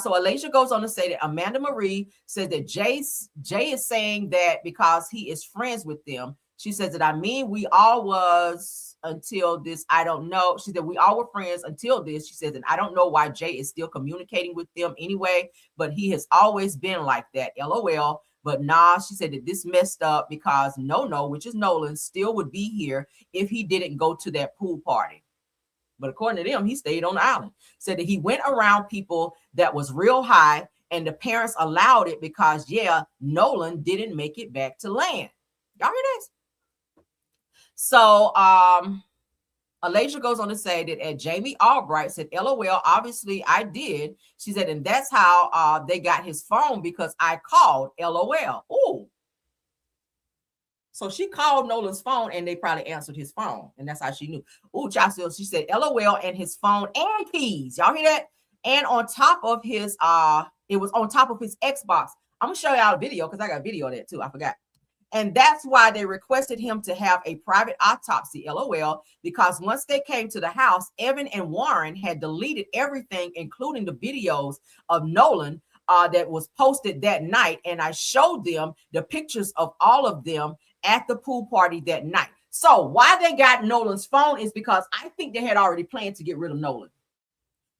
So Alasia goes on to say that Amanda Marie says that Jay is saying that because he is friends with them. She says that, I mean, we all was until this. I don't know. She said we all were friends until this. She says, and I don't know why Jay is still communicating with them anyway, but he has always been like that. LOL. But nah, she said that this messed up because No, which is Nolan, still would be here if he didn't go to that pool party. But according to them, he stayed on the island. Said that he went around people that was real high and the parents allowed it because, yeah, Nolan didn't make it back to land. Y'all hear this? So Alasia goes on to say that Jamie Albright said, LOL, obviously I did. She said, and that's how they got his phone because I called, LOL. Ooh. So she called Nolan's phone and they probably answered his phone. And that's how she knew. Ooh, child, she said, LOL, and his phone and keys. Y'all hear that? And on top of his, it was on top of his Xbox. I'm going to show y'all a video because I got a video of that too. I forgot. And that's why they requested him to have a private autopsy, LOL, because once they came to the house, Evan and Warren had deleted everything, including the videos of Nolan that was posted that night. And I showed them the pictures of all of them at the pool party that night. So why they got Nolan's phone is because I think they had already planned to get rid of Nolan.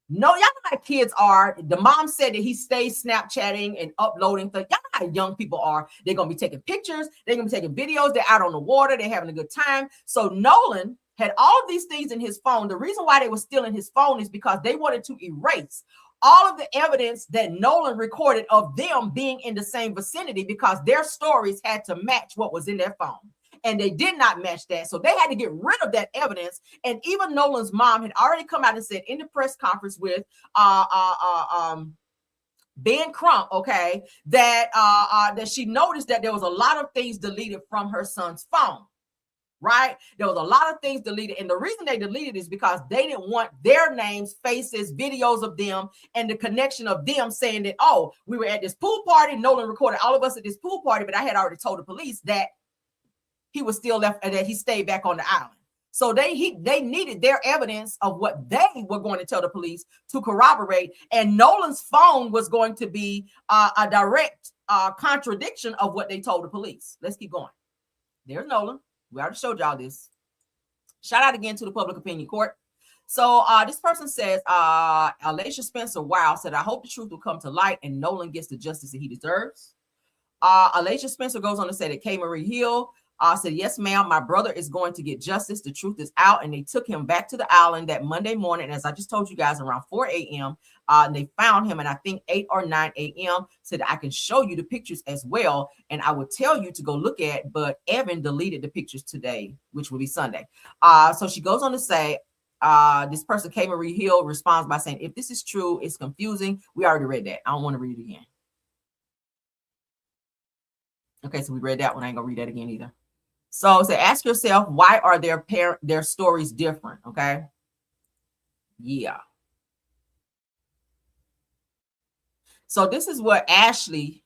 No, y'all know how kids are. The mom said that he stays Snapchatting and uploading things. Y'all know how young people are. They're going to be taking pictures. They're going to be taking videos. They're out on the water. They're having a good time. So Nolan had all of these things in his phone. The reason why they were stealing his phone is because they wanted to erase all of the evidence that Nolan recorded of them being in the same vicinity because their stories had to match what was in their phone. And they did not match that. So they had to get rid of that evidence. And even Nolan's mom had already come out and said in the press conference with Ben Crump, okay, that that she noticed that there was a lot of things deleted from her son's phone. Right? There was a lot of things deleted. And the reason they deleted is because they didn't want their names, faces, videos of them, and the connection of them saying that, oh, we were at this pool party. Nolan recorded all of us at this pool party, but I had already told the police that he was still left and that he stayed back on the island. So they needed their evidence of what they were going to tell the police to corroborate. And Nolan's phone was going to be a direct contradiction of what they told the police. Let's keep going. There's Nolan. We already showed y'all this. Shout out again to the public opinion court. So this person says, Alasia Spencer Wow said, I hope the truth will come to light and Nolan gets the justice that he deserves. Alasia Spencer goes on to say that K. Marie Hill said, yes, ma'am, my brother is going to get justice. The truth is out. And they took him back to the island that Monday morning. As I just told you guys, around 4 a.m. And they found him, and I think 8 or 9 a.m. Said, I can show you the pictures as well. And I would tell you to go look at, but Evan deleted the pictures today, which will be Sunday. So she goes on to say, this person, K. Marie Hill, responds by saying, if this is true, it's confusing. We already read that. I don't want to read it again. Okay, so we read that one. I ain't gonna read that again either. So ask yourself, why are their stories different? Okay. Yeah. So this is what Ashley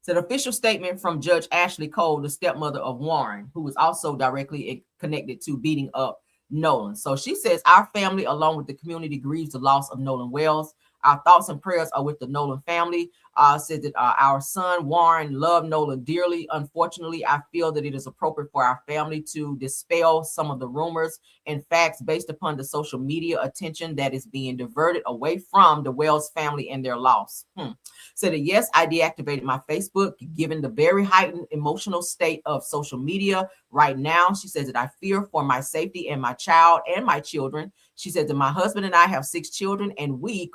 said, official statement from Judge Ashley Cole, the stepmother of Warren, who was also directly connected to beating up Nolan. So she says, our family, along with the community, grieves the loss of Nolan Wells. Our thoughts and prayers are with the Nolan family. Said that our son Warren loved Nolan dearly. Unfortunately, I feel that it is appropriate for our family to dispel some of the rumors and facts based upon the social media attention that is being diverted away from the Wells family and their loss. Said that yes, I deactivated my Facebook given the very heightened emotional state of social media right now. She says that I fear for my safety and my child and my children. She said that my husband and I have 6 children and we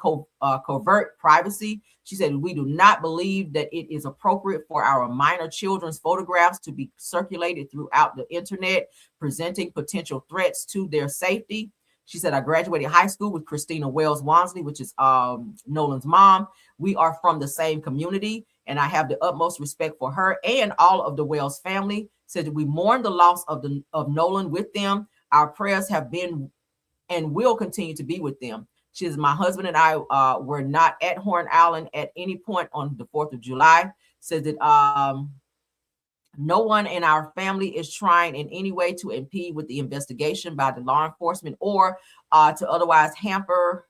covert privacy. She said, we do not believe that it is appropriate for our minor children's photographs to be circulated throughout the internet, presenting potential threats to their safety. She said, I graduated high school with Christina Wells Wansley, which is Nolan's mom. We are from the same community, and I have the utmost respect for her and all of the Wells family. Said that we mourn the loss of Nolan with them. Our prayers have been and will continue to be with them. She says, my husband and I were not at Horn Island at any point on the 4th of July. Says that no one in our family is trying in any way to impede with the investigation by the law enforcement or to otherwise hamper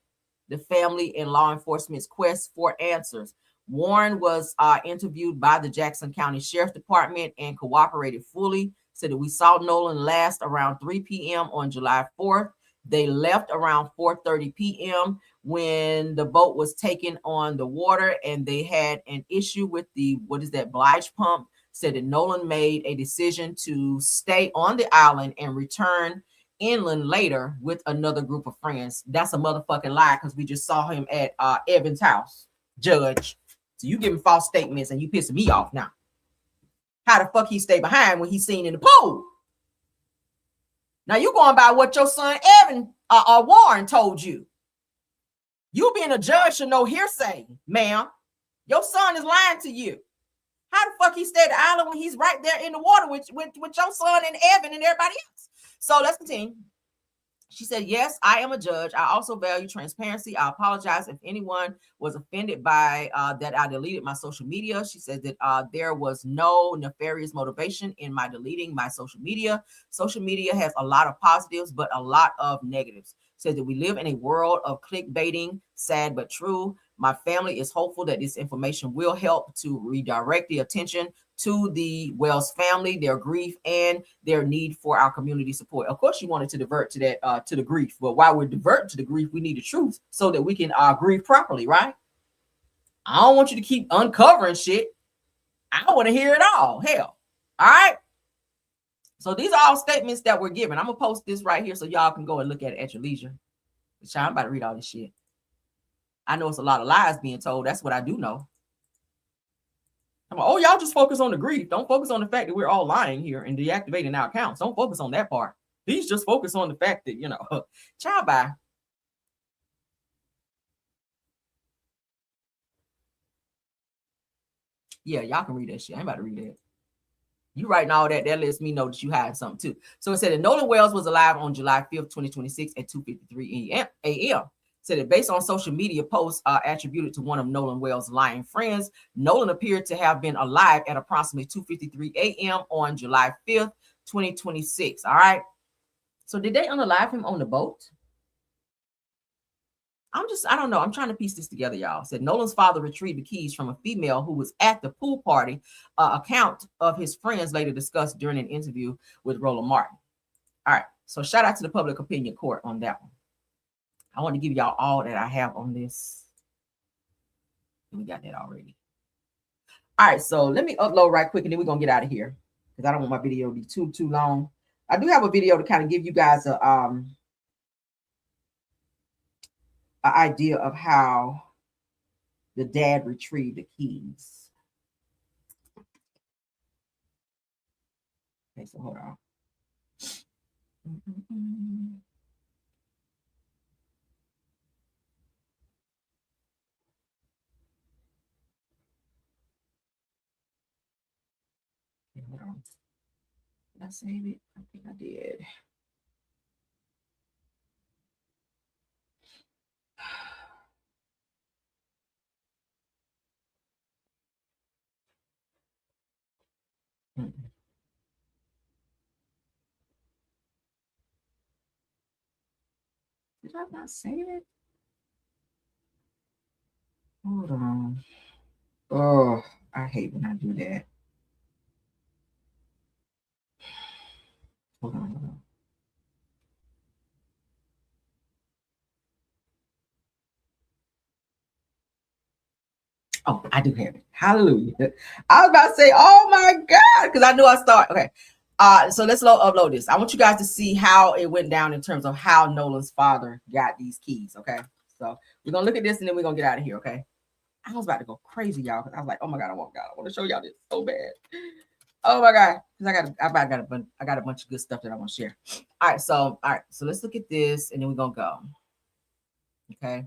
the family and law enforcement's quest for answers. Warren was interviewed by the Jackson County Sheriff's Department and cooperated fully. Said that we saw Nolan last around 3 p.m. on July 4th. They left around 4:30 p.m. when the boat was taken on the water, and they had an issue with the, blige pump. Said that Nolan made a decision to stay on the island and return inland later with another group of friends. That's a motherfucking lie, because we just saw him at Evan's house, Judge. So you giving false statements and you pissing me off now. How the fuck he stay behind when he's seen in the pool? Now you going by what your son Evan or Warren told you. You being a judge should know hearsay, ma'am. Your son is lying to you. How the fuck he stay at the island when he's right there in the water with your son and Evan and everybody else? So let's continue. She said, yes, I am a judge. I also value transparency. I apologize if anyone was offended by that I deleted my social media. She said that there was no nefarious motivation in my deleting my social media. Social media has a lot of positives, but a lot of negatives. Said that we live in a world of clickbaiting, sad but true. My family is hopeful that this information will help to redirect the attention to the Wells family, their grief, and their need for our community support. Of course, you wanted to divert to that, to the grief. But while we're diverting to the grief, we need the truth so that we can grieve properly, right? I don't want you to keep uncovering shit. I want to hear it all. Hell. All right. So these are all statements that we're given. I'm going to post this right here so y'all can go and look at it at your leisure. I'm about to read all this shit. I know it's a lot of lies being told. That's what I do know. I'm like, oh, y'all just focus on the grief. Don't focus on the fact that we're all lying here and deactivating our accounts. Don't focus on that part. Please just focus on the fact that, child bye. Yeah, y'all can read that shit. I ain't about to read that. You writing all that, that lets me know that you had something too. So it said that Nolan Wells was alive on July 5th, 2026 at 2:53 a.m. Said that based on social media posts attributed to one of Nolan Wells' lying friends, Nolan appeared to have been alive at approximately 2:53 a.m. on July 5th, 2026. All right. So did they unalive him on the boat? I don't know. I'm trying to piece this together, y'all. Said Nolan's father retrieved the keys from a female who was at the pool party. Account of his friends later discussed during an interview with Rhoa Martin. All right. So shout out to the public opinion court on that one. I want to give y'all all that I have on this. We got that already. All right. So let me upload right quick and then we're going to get out of here because I don't want my video to be too long. I do have a video to kind of give you guys an idea of how the dad retrieved the keys. Okay, so hold on. Okay, hold on. Did I save it? I think I did. Did I not save it? Hold on. Oh, I hate when I do that. Hold on. Oh, I do have it. Hallelujah. I was about to say, oh my God, because I knew I started. Okay. So let's upload this. I want you guys to see how it went down in terms of how Nolan's father got these keys. Okay. So we're gonna look at this and then we're gonna get out of here. Okay. I was about to go crazy, y'all, because I was like, oh my God, I want to show y'all this so bad. Oh my God. Because I got a bunch of good stuff that I want to share. All right, so let's look at this and then we're gonna go. Okay.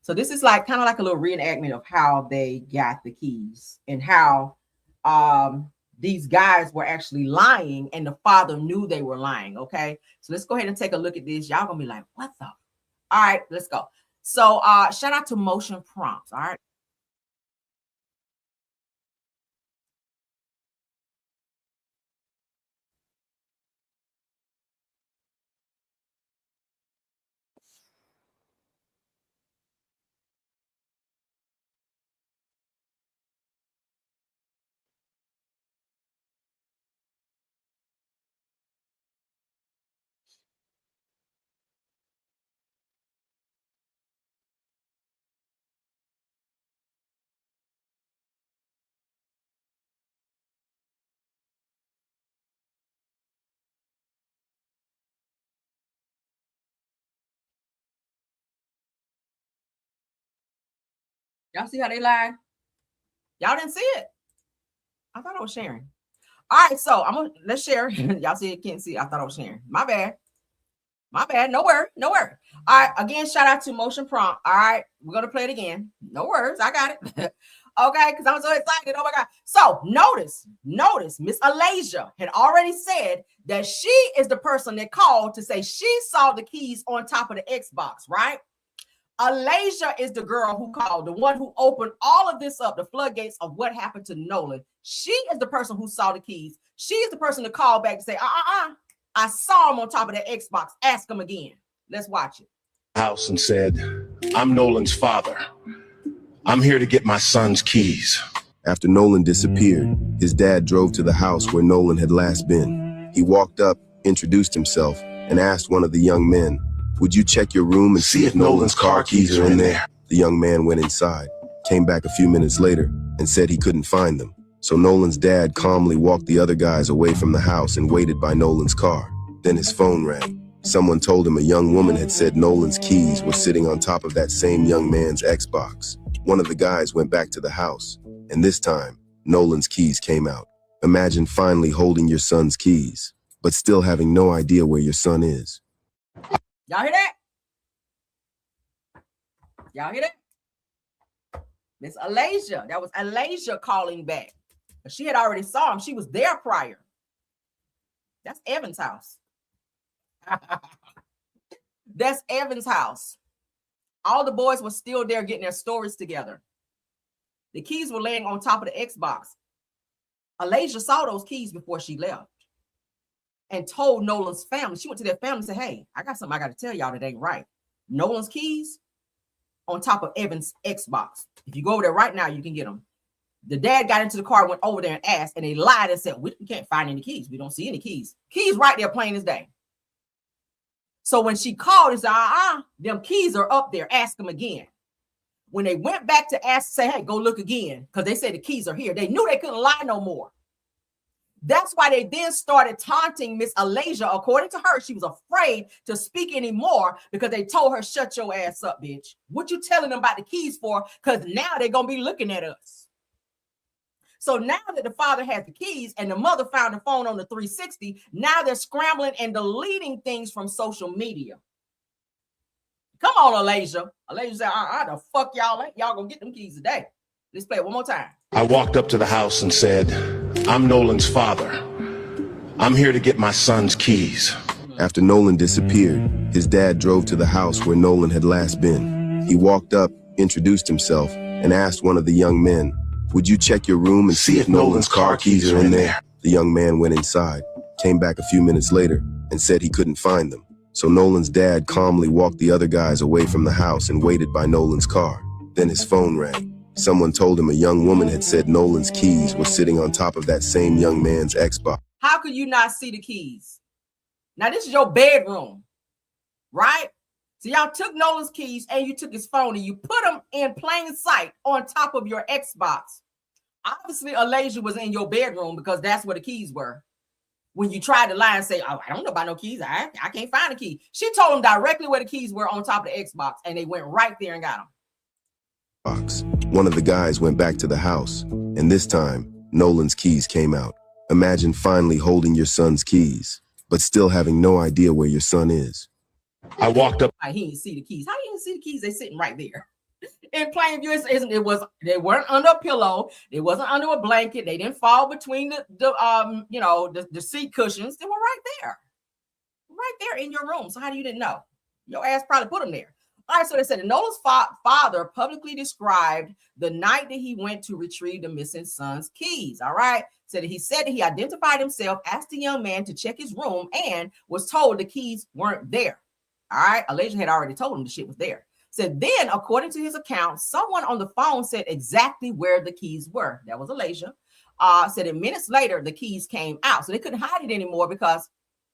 So this is like kind of like a little reenactment of how they got the keys and how these guys were actually lying and the father knew they were lying. Okay. So let's go ahead and take a look at this. Y'all gonna be like, what the? All right, let's go. So shout out to Motion Prompts. All right. Y'all see how they lie? Y'all didn't see it. I thought I was sharing. All right, so let's share. Y'all see it, can't see. I thought I was sharing. My bad. No word. All right, again, shout out to Motion Prompt. All right, we're gonna play it again. No words, I got it. Okay, because I'm so excited. Oh my God. So notice, Miss Alasia had already said that she is the person that called to say she saw the keys on top of the Xbox, right? Alasia is the girl who called, the one who opened all of this up, the floodgates of what happened to Nolan. She is the person who saw the keys. She is the person to call back to say, I saw him on top of that Xbox. Ask him again. Let's watch it. House and said, I'm Nolan's father. I'm here to get my son's keys. After Nolan disappeared, his dad drove to the house where Nolan had last been. He walked up, introduced himself, and asked one of the young men, would you check your room and see if Nolan's car keys are in there? The young man went inside, came back a few minutes later, and said he couldn't find them. So Nolan's dad calmly walked the other guys away from the house and waited by Nolan's car. Then his phone rang. Someone told him a young woman had said Nolan's keys were sitting on top of that same young man's Xbox. One of the guys went back to the house, and this time, Nolan's keys came out. Imagine finally holding your son's keys, but still having no idea where your son is. Y'all hear that? Y'all hear that? Miss Alasia. That was Alasia calling back. She had already saw him. She was there prior. That's Evan's house. That's Evan's house. All the boys were still there getting their stories together. The keys were laying on top of the Xbox. Alasia saw those keys before she left and told Nolan's family. She went to their family and said, hey, I got something I got to tell y'all that ain't right. Nolan's keys on top of Evan's Xbox. If you go over there right now, you can get them. The dad got into the car, went over there and asked, and they lied and said, we can't find any keys. We don't see any keys. Keys right there, plain as day. So when she called and said, them keys are up there. Ask them again. When they went back to ask, say, hey, go look again, because they said the keys are here. They knew they couldn't lie no more. That's why they then started taunting Miss Alasia. According to her, she was afraid to speak anymore because they told her, shut your ass up, bitch. What you telling them about the keys for? Because now they're going to be looking at us. So now that the father has the keys and the mother found the phone on the 360, now they're scrambling and deleting things from social media. Come on, Alasia. Alasia said, the fuck y'all ain't. Y'all gonna get them keys today. Let's play it one more time. I walked up to the house and said, I'm Nolan's father. I'm here to get my son's keys. After Nolan disappeared, his dad drove to the house where Nolan had last been. He walked up, introduced himself, and asked one of the young men, would you check your room and see if Nolan's car keys are in there? The young man went inside, came back a few minutes later, and said he couldn't find them. So Nolan's dad calmly walked the other guys away from the house and waited by Nolan's car. Then his phone rang. Someone told him a young woman had said Nolan's keys were sitting on top of that same young man's Xbox. How could you not see the keys? Now, this is your bedroom, right? So y'all took Nolan's keys and you took his phone and you put them in plain sight on top of your Xbox. Obviously, Alasia was in your bedroom because that's where the keys were. When you tried to lie and say, I don't know about no keys. I can't find the key. She told them directly where the keys were on top of the Xbox, and they went right there and got them. One of the guys went back to the house, and this time, Nolan's keys came out. Imagine finally holding your son's keys, but still having no idea where your son is. I walked up. He didn't see the keys. How you didn't see the keys? They're sitting right there. In plain view, they weren't under a pillow. They wasn't under a blanket. They didn't fall between the seat cushions. They were right there in your room. So how do you didn't know? Your ass probably put them there. All right. So they said Nolan's father publicly described the night that he went to retrieve the missing son's keys. All right. Said that he identified himself, asked the young man to check his room, and was told the keys weren't there. All right. Alasia had already told him the shit was there. Said then, according to his account, someone on the phone said exactly where the keys were. That was Alasia. Said that minutes later, the keys came out. So they couldn't hide it anymore because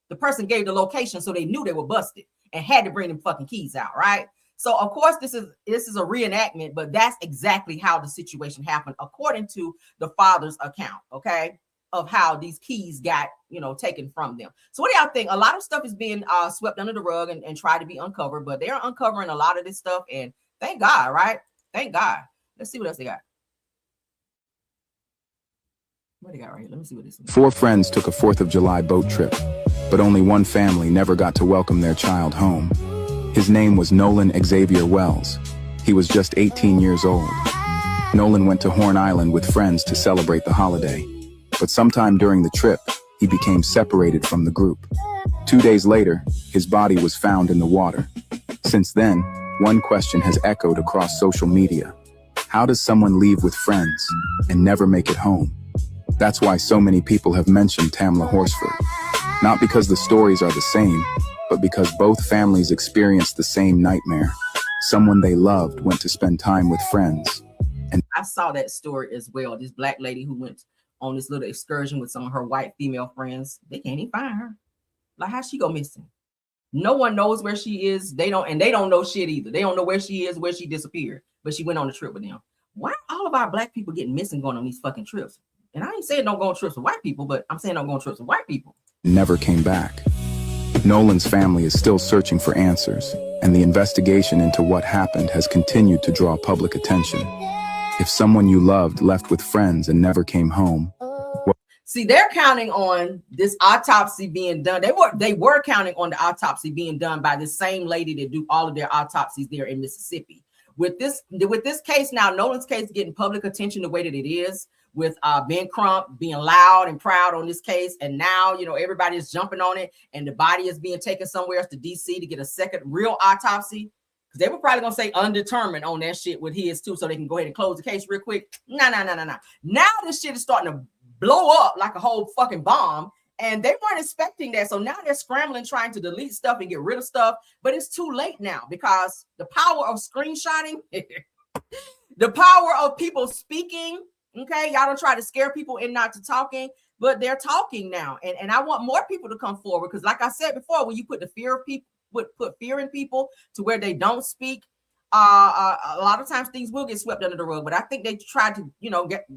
the person gave the location, so they knew they were busted and had to bring them fucking keys out, right? So, of course, this is a reenactment, but that's exactly how the situation happened, according to the father's account, okay, of how these keys got, taken from them. So what do y'all think? A lot of stuff is being swept under the rug and tried to be uncovered, but they're uncovering a lot of this stuff, and thank God, right? Thank God. Let's see what else they got. What do you got right here? Let me see what this is. 4 friends took a 4th of July boat trip, but only one family never got to welcome their child home. His name was Nolan Xavier Wells. He was just 18 years old. Nolan went to Horn Island with friends to celebrate the holiday, but sometime during the trip, he became separated from the group. 2 days later, his body was found in the water. Since then, one question has echoed across social media. How does someone leave with friends and never make it home? That's why so many people have mentioned Tamla Horsford. Not because the stories are the same, but because both families experienced the same nightmare. Someone they loved went to spend time with friends. And I saw that story as well. This black lady who went on this little excursion with some of her white female friends. They can't even find her. Like, how'd she go missing? No one knows where she is. They don't know shit either. They don't know where she is, where she disappeared. But she went on a trip with them. Why all of our black people getting missing going on these fucking trips? And I ain't saying don't go on trips with white people, but I'm saying don't go on trips with white people. Never came back. Nolan's family is still searching for answers, and the investigation into what happened has continued to draw public attention. If someone you loved left with friends and never came home, see, they're counting on this autopsy being done. They were counting on the autopsy being done by the same lady that do all of their autopsies there in Mississippi. With this case now, Nolan's case getting public attention the way that it is, with Ben Crump being loud and proud on this case, and now everybody is jumping on it, and the body is being taken somewhere else to DC to get a second real autopsy, because they were probably gonna say undetermined on that shit with his too, so they can go ahead and close the case real quick. No. Now this shit is starting to blow up like a whole fucking bomb, and they weren't expecting that. So now they're scrambling, trying to delete stuff and get rid of stuff, but it's too late now because the power of screenshotting, the power of people speaking. Okay, y'all don't try to scare people in not to talking, but they're talking now, and I want more people to come forward, because like I said before, when you put the fear of people, put fear in people to where they don't speak, a lot of times things will get swept under the rug. But I think they tried to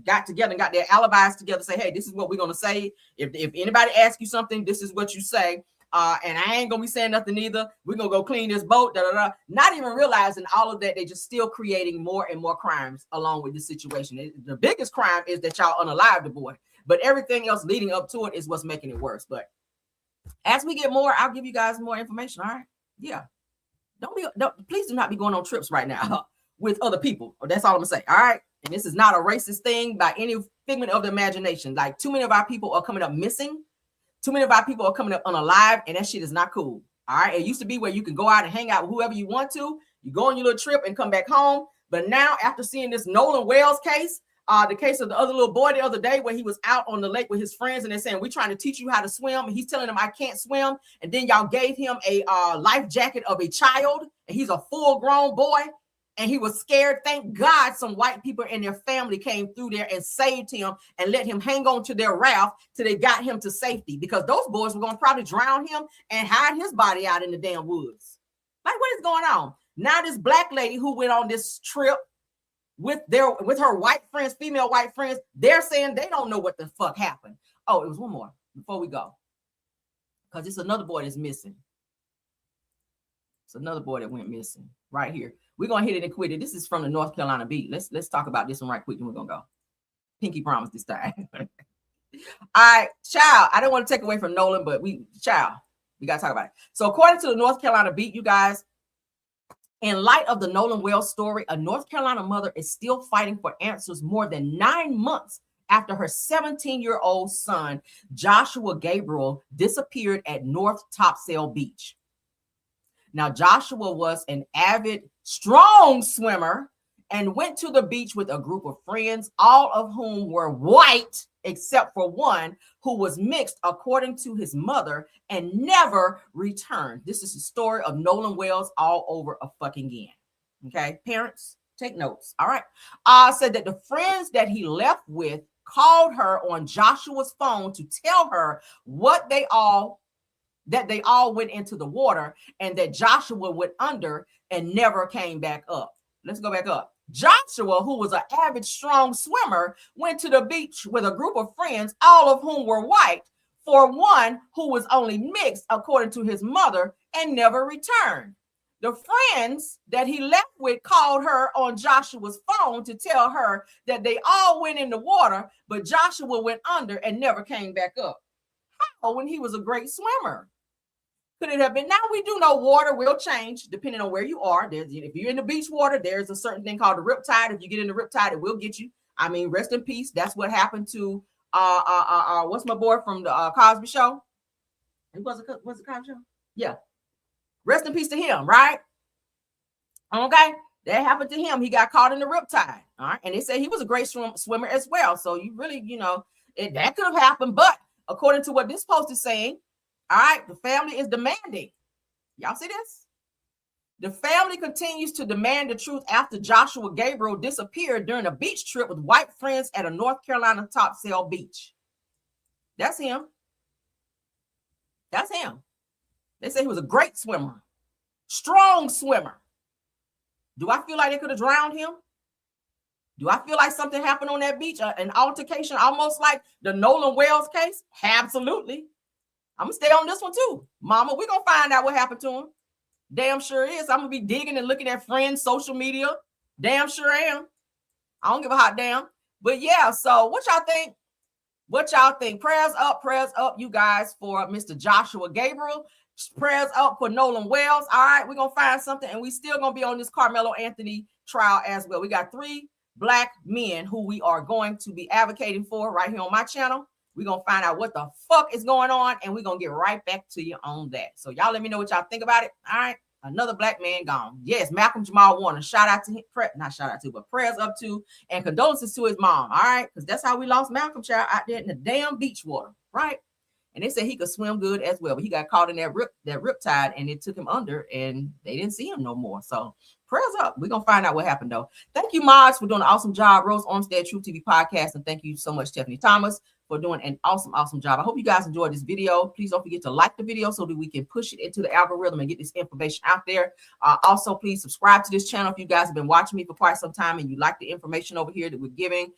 got together and got their alibis together, say, hey, this is what we're gonna say. If anybody asks you something, this is what you say. And I ain't gonna be saying nothing either. We're gonna go clean this boat, not even realizing all of that. They just still creating more and more crimes along with this situation. The biggest crime is that y'all unalived the boy, but everything else leading up to it is what's making it worse. But as we get more, I'll give you guys more information. All right, yeah. Please do not be going on trips right now with other people. That's all I'm gonna say. All right, and this is not a racist thing by any figment of the imagination. Like, too many of our people are coming up missing. Too many of our people are coming up unalive, and that shit is not cool. All right. It used to be where you can go out and hang out with whoever you want to. You go on your little trip and come back home. But now, after seeing this Nolan Wells case, the case of the other little boy the other day where he was out on the lake with his friends, and they're saying, we're trying to teach you how to swim. And he's telling them, I can't swim. And then y'all gave him a life jacket of a child, and he's a full-grown boy. And he was scared. Thank God some white people and their family came through there and saved him and let him hang on to their raft till they got him to safety, because those boys were going to probably drown him and hide his body out in the damn woods. Like, what is going on? Now this black lady who went on this trip with her white friends, female white friends, they're saying they don't know what the fuck happened. Oh, it was one more before we go, because it's another boy that's missing. It's another boy that went missing right here. We're gonna hit it and quit it. This is from the North Carolina beat. Let's talk about this one right quick, and we're gonna go. Pinky promise this time. All right, child. I don't want to take away from Nolan, but we gotta talk about it. So according to the North Carolina beat, you guys, in light of the Nolan Wells story, a North Carolina mother is still fighting for answers more than 9 months after her 17-year-old son, Joshua Gabriel, disappeared at North Topsail Beach. Now, Joshua was an avid, strong swimmer and went to the beach with a group of friends, all of whom were white, except for one who was mixed, according to his mother, and never returned. This is the story of Nolan Wells all over a fucking again. Okay, parents, take notes. All right. Said that the friends that he left with called her on Joshua's phone to tell her that they all went into the water and that Joshua went under and never came back up. Let's go back up. Joshua, who was an avid, strong swimmer, went to the beach with a group of friends, all of whom were white, for one who was only mixed, according to his mother, and never returned. The friends that he left with called her on Joshua's phone to tell her that they all went in the water, but Joshua went under and never came back up. How, when he was a great swimmer? Could it have been? Now we do know water will change depending on where you are. If you're in the beach water, there's a certain thing called the riptide. If you get in the riptide, it will get you. I mean, rest in peace. That's what happened to what's my boy from the Cosby Show? It was it Cosby Show? Yeah. Rest in peace to him, right? Okay, that happened to him. He got caught in the riptide. All right, and they say he was a great swimmer as well. So you really, that could have happened. But according to what this post is saying, all right, the family is demanding. Y'all see this? The family continues to demand the truth after Joshua Gabriel disappeared during a beach trip with white friends at a North Carolina Topsail beach. That's him. That's him. They say he was a great swimmer, strong swimmer. Do I feel like they could have drowned him? Do I feel like something happened on that beach, an altercation, almost like the Nolan Wells case? Absolutely. I'm going to stay on this one too. Mama, we're going to find out what happened to him. Damn sure is. I'm going to be digging and looking at friends' social media. Damn sure am. I don't give a hot damn. But yeah, so what y'all think? What y'all think? Prayers up, you guys, for Mr. Joshua Gabriel. Prayers up for Nolan Wells. All right, we're going to find something, and we still going to be on this Karmelo Anthony trial as well. We got 3 Black men who we are going to be advocating for right here on my channel. We're going to find out what the fuck is going on, and we're going to get right back to you on that. So y'all let me know what y'all think about it. All right, another Black man gone. Yes, Malcolm Jamal Warner. Shout out to him. Not shout out to, but prayers up to and condolences to his mom. All right, because that's how we lost Malcolm Child out there in the damn beach water, right? And they said he could swim good as well, but he got caught in that riptide, and it took him under, and they didn't see him no more. So prayers up. We're going to find out what happened, though. Thank you, mods, for doing an awesome job. Rose Armstead, True TV Podcast, and thank you so much, Stephanie Thomas, for doing an awesome job. I hope you guys enjoyed this video. Please don't forget to like the video so that we can push it into the algorithm and get this information out there. Also, please subscribe to this channel if you guys have been watching me for quite some time and you like the information over here that we're giving.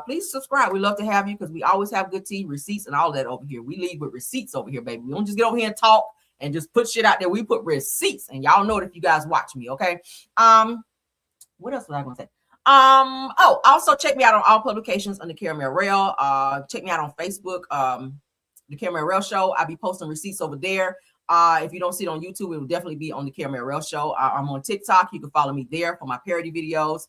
Please subscribe. We love to have you because we always have good tea, receipts, and all that over here. We lead with receipts over here, baby. We don't just get over here and talk and just put shit out there. We put receipts, and y'all know it if you guys watch me, okay? What else was I going to say? Also check me out on all publications under Karmelo. Check me out on Facebook, the Karmelo Show. I'll be posting receipts over there. If you don't see it on YouTube, it will definitely be on the Karmelo Show. I'm on TikTok. You can follow me there for my parody videos,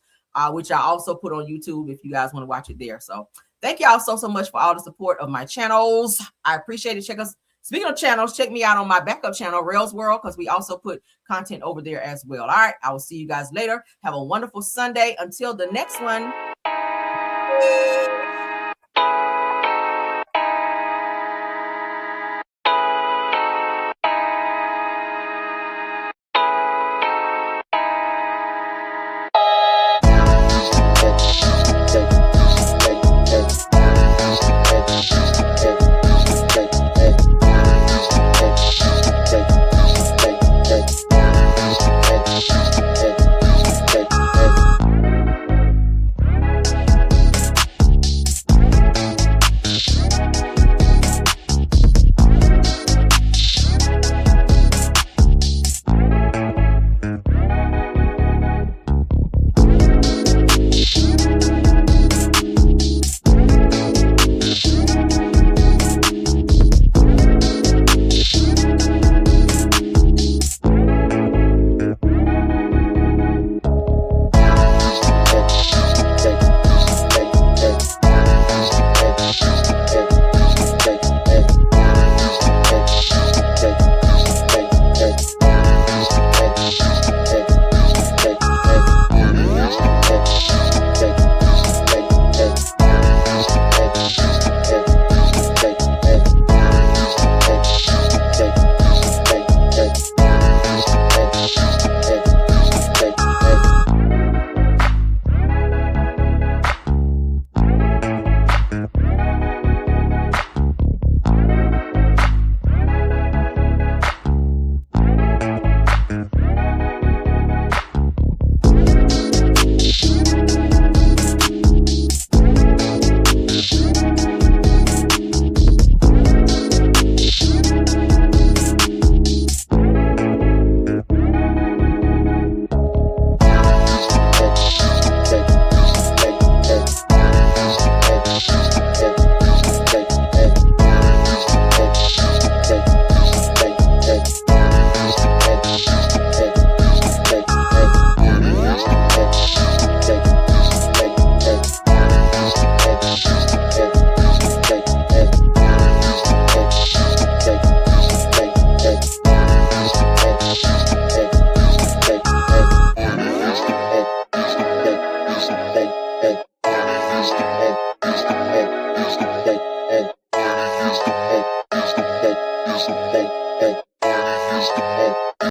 which I also put on YouTube if you guys want to watch it there. So thank y'all so much for all the support of my channels. I appreciate it. Check us. Speaking of channels, check me out on my backup channel, Rails World, because we also put content over there as well. All right, I will see you guys later. Have a wonderful Sunday. Until the next one.